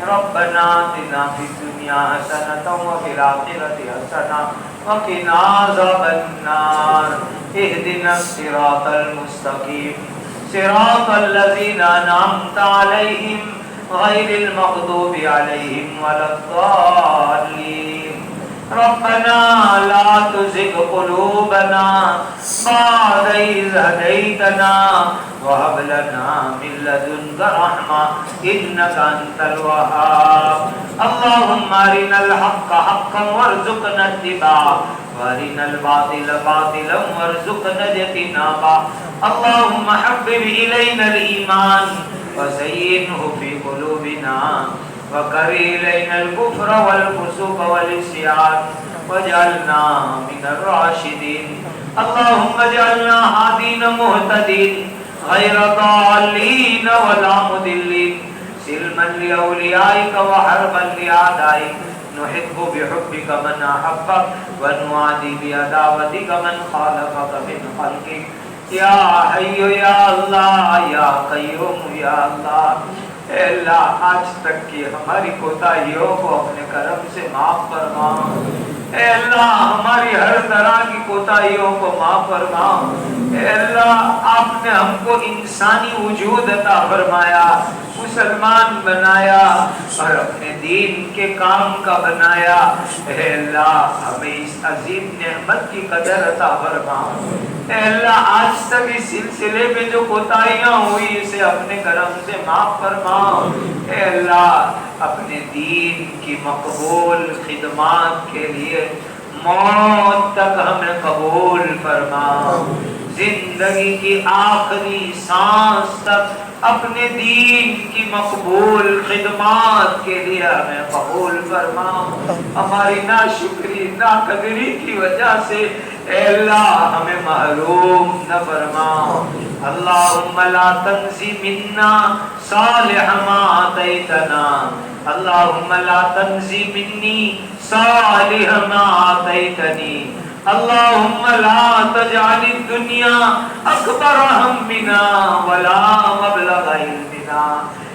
ربنا آتنا فی الدنیا حسنۃ وفی الآخرۃ حسنۃ وقنا عذاب النار۔ اہدنا الصراط المستقیم، صراط الذین انعمت علیہم غیر المغضوب علیہم ولا الضالین۔ ربنا لا تزغ قلوبنا بعد إذ هديتنا وهب لنا من لدنك رحمة إنك أنت الوهاب۔ اللهم أرنا الحق حقا وارزقنا اتباعه وأرنا الباطل باطلا وارزقنا اجتنابه۔ اللهم حبب إلينا الإيمان وزينه في قلوبنا وكره إلينا الكفر والفسوق والعصيان واجعلنا من الراشدين۔ اللهم اجعلنا هادين مهتدين غير ضالين ولا مضلين، سلما لأوليائك وحربا لأعدائك، نحب بحبك من أحبك ونعادي بعداوتك من خالفك من خلقك، یا حی یا اللہ، یا قیوم یا اللہ۔ اے اللہ آج تک کی ہماری کوتاہیوں کو اپنے کرم سے معاف فرما، اے اللہ ہماری ہر طرح کی کوتاہیوں کو معاف فرما۔ اے اللہ آپ نے ہم کو انسانی وجود عطا فرمایا، مسلمان بنایا اور اپنے دین کے کام کا بنایا، اے اللہ ہمیں اس عظیم نعمت کی قدر عطا فرما۔ اے اللہ آج تک اس سلسلے میں جو کوتاہیاں ہوئی اسے اپنے کرم سے معاف فرما۔ اے اللہ اپنے دین کی مقبول خدمات کے لیے موت تک ہمیں قبول فرما، زندگی کی آخری سانس تک اپنے دین کی مقبول خدمات کے لیے ہمیں قبول فرما۔ ہماری ناشکری ناقدری کی وجہ سے اے اللہ ہمیں محروم نہ فرما۔ اللہم لا تنزی منا صالح ما آتیتنا، اللہم لا تنزی منی صالح ما آتیتنی، اللہم لا تجعل الدنیا اکبر ہمنا ولا مبلغ علمنا۔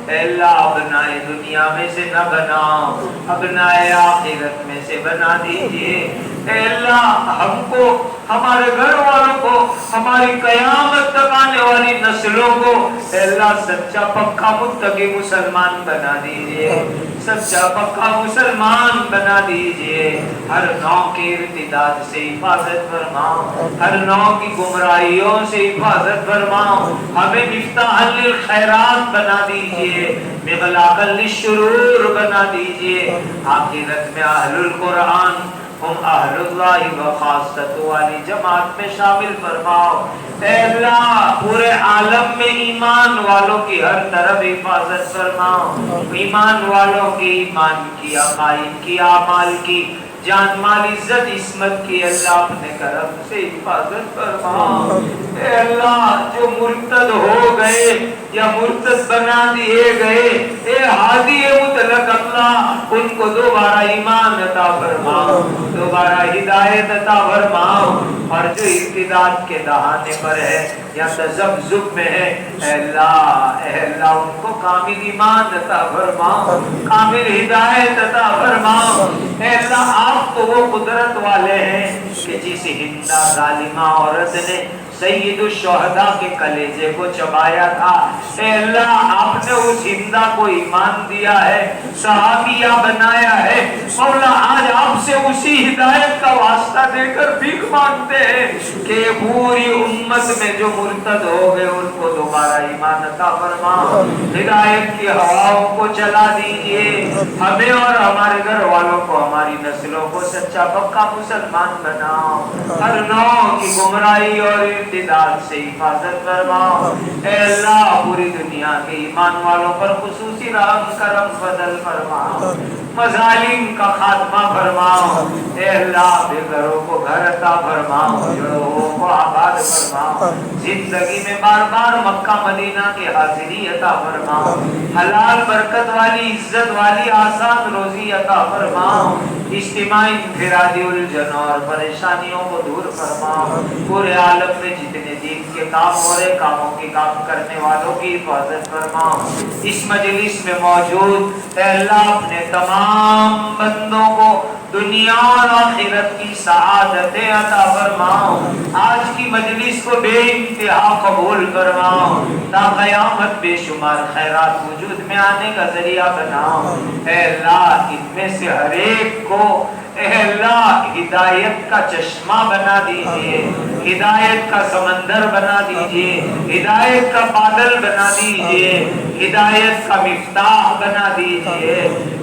اے اللہ ابنائے دنیا میں سے نہ بناؤ، ابنائے آخرت میں سے بنا دیجئے۔ اے اللہ ہم کو، ہمارے گھر والوں کو، ہماری قیامت تک آنے والی نسلوں کو اے اللہ سچا پکا متقی مسلمان بنا دیجئے، سچا پکا مسلمان بنا دیجئے۔ ہر نوع کی ارتداد سے حفاظت فرماؤ، ہر نوع کی گمراہیوں سے حفاظت فرماؤ، ہمیں مفتاح للخیرات بنا دیجئے۔ دیجئے، مغلاقا للشرور بنا دیجئے، آخرت میں اہل القرآن ہم اہل اللہ و خاصت والی جماعت میں شامل فرماؤ۔ اے اللہ پورے عالم میں ایمان والوں کی ہر طرف حفاظت فرماؤ، ایمان والوں کی ایمان کی، عقائد کی، اعمال کی، جان مال عزت عصمت کی اللہ اپنے کرم سے حفاظت فرماؤ۔ اے اللہ جو مرتد ہو گئے یا مرتد بنا دیے گئے، اے ہادی مطلق اللہ ان کو دوبارہ ایمان عطا فرماؤ، دوبارہ ہدایت عطا فرماؤ، اور جو ارتداد کے دہانے پر ہے یا تذبذب میں ہے، اے اللہ ان کو کامل ایمان عطا فرماؤ، کامل ہدایت عطا فرماؤ۔ اے اللہ آپ تو وہ قدرت والے ہیں کہ جس ہندا ظالمہ عورت نے سید الشہداء کے کلیجے کو چبایا تھا، اے اللہ آپ نے اس ہندا کو ایمان دیا ہے، صحابیہ بنایا ہے، مولا آج آپ سے اسی ہدایت کا واسطہ دے کر بھیک مانگتے ہیں کہ پوری امت میں جو مرتد ہو گئے ان کو دوبارہ ایمان عطا فرماؤ، ہدایت کی ہواؤں کو چلا دیجئے، ہمیں اور ہمارے گھر والوں کو، ہماری نسلوں کو سچا پکا مسلمان بناؤ، ہر نوع کی گمراہی اور ارتداد سے حفاظت فرماؤ۔ اے اللہ پوری دنیا کے ایمان والوں پر خصوصی رحم کرم فضل فرماؤ، مظالم کا خاتمہ فرماؤ۔ اے اللہ بے گھروں کو گھر عطا فرماؤ، جڑوں کو آباد فرماؤ، زندگی میں بار بار مکہ مدینہ کی حاضری عطا فرماؤ، حلال برکت والی عزت والی آسان روزی عطا فرماؤ، اجتماعی انفرادی الجھن اور پریشانیوں کو دور فرماؤ، پورے عالم میں جتنے دین کے کام ہو رہے کاموں کے کام کرنے والوں کی حفاظت فرماؤ۔ اس مجلس میں موجود اے اللہ اپنے تمام بندوں کو دنیا اور آخرت کی سعادتیں عطا فرماؤ، آج کی مجلس کو بے انتہا قبول فرماؤ، تا قیامت بے شمار خیرات وجود میں آنے کا ذریعہ بناؤ۔ اے اللہ ان میں سے ہر ایک کو اے اللہ ہدایت کا چشمہ بنا دیجئے، ہدایت کا سمندر بنا دیجئے، ہدایت کا بادل بنا دیجئے، ہدایت کا مفتاح بنا دیجئے۔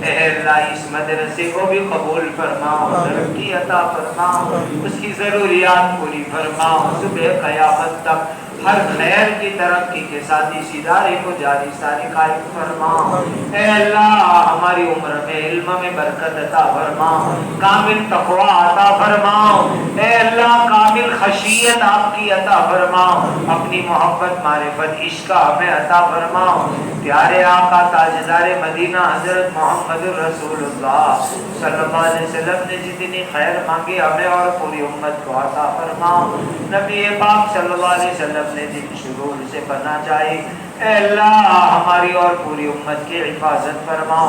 اے اللہ اس مدرسے کو بھی قبول فرماؤ، ترقی عطا فرماؤ، اس کی ضروریات پوری فرماؤ، صبح قیامت تک ہر خیر کی ترقی کے ساتھ اس ادارے کو جاری ساری قائم فرماؤ۔ اے اللہ ہماری عمر میں علم میں برکت عطا فرماؤ، کامل تقوی عطا فرماؤ، اے اللہ کامل خشیت آپ کی عطا فرماؤ، اپنی محبت معرفت عشق ہمیں عطا فرماؤ۔ پیارے آقا تاجدار مدینہ حضرت محمد رسول اللہ صلی اللہ علیہ وسلم نے جتنی خیر مانگی ہمیں اور پوری امت کو عطا فرماؤ۔ نبی پاک صلی اللہ علیہ وسلم نے جن شرور سے پناہ چاہی اے اللہ ہماری اور پوری امت کی حفاظت فرماؤ۔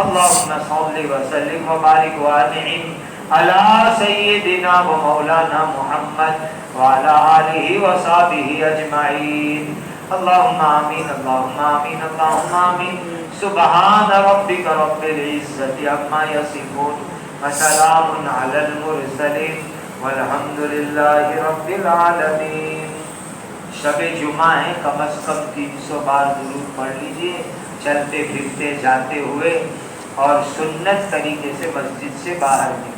اللہم صلی وسلم وبارک وانعم علی سیدنا و مولانا محمد وعلی آلہ وصحبہ اجمعین۔ اللہم آمین اللہم آمین اللہم آمین۔ سبحان ربک رب العزت عما یصفون وسلام علی المرسلین والحمد للہ رب العالمین۔ شب جمعہ ہے، کم از کم 300 بار درود پڑھ لیجئے چلتے پھرتے جاتے ہوئے، اور سنت طریقے سے مسجد سے باہر نکلے۔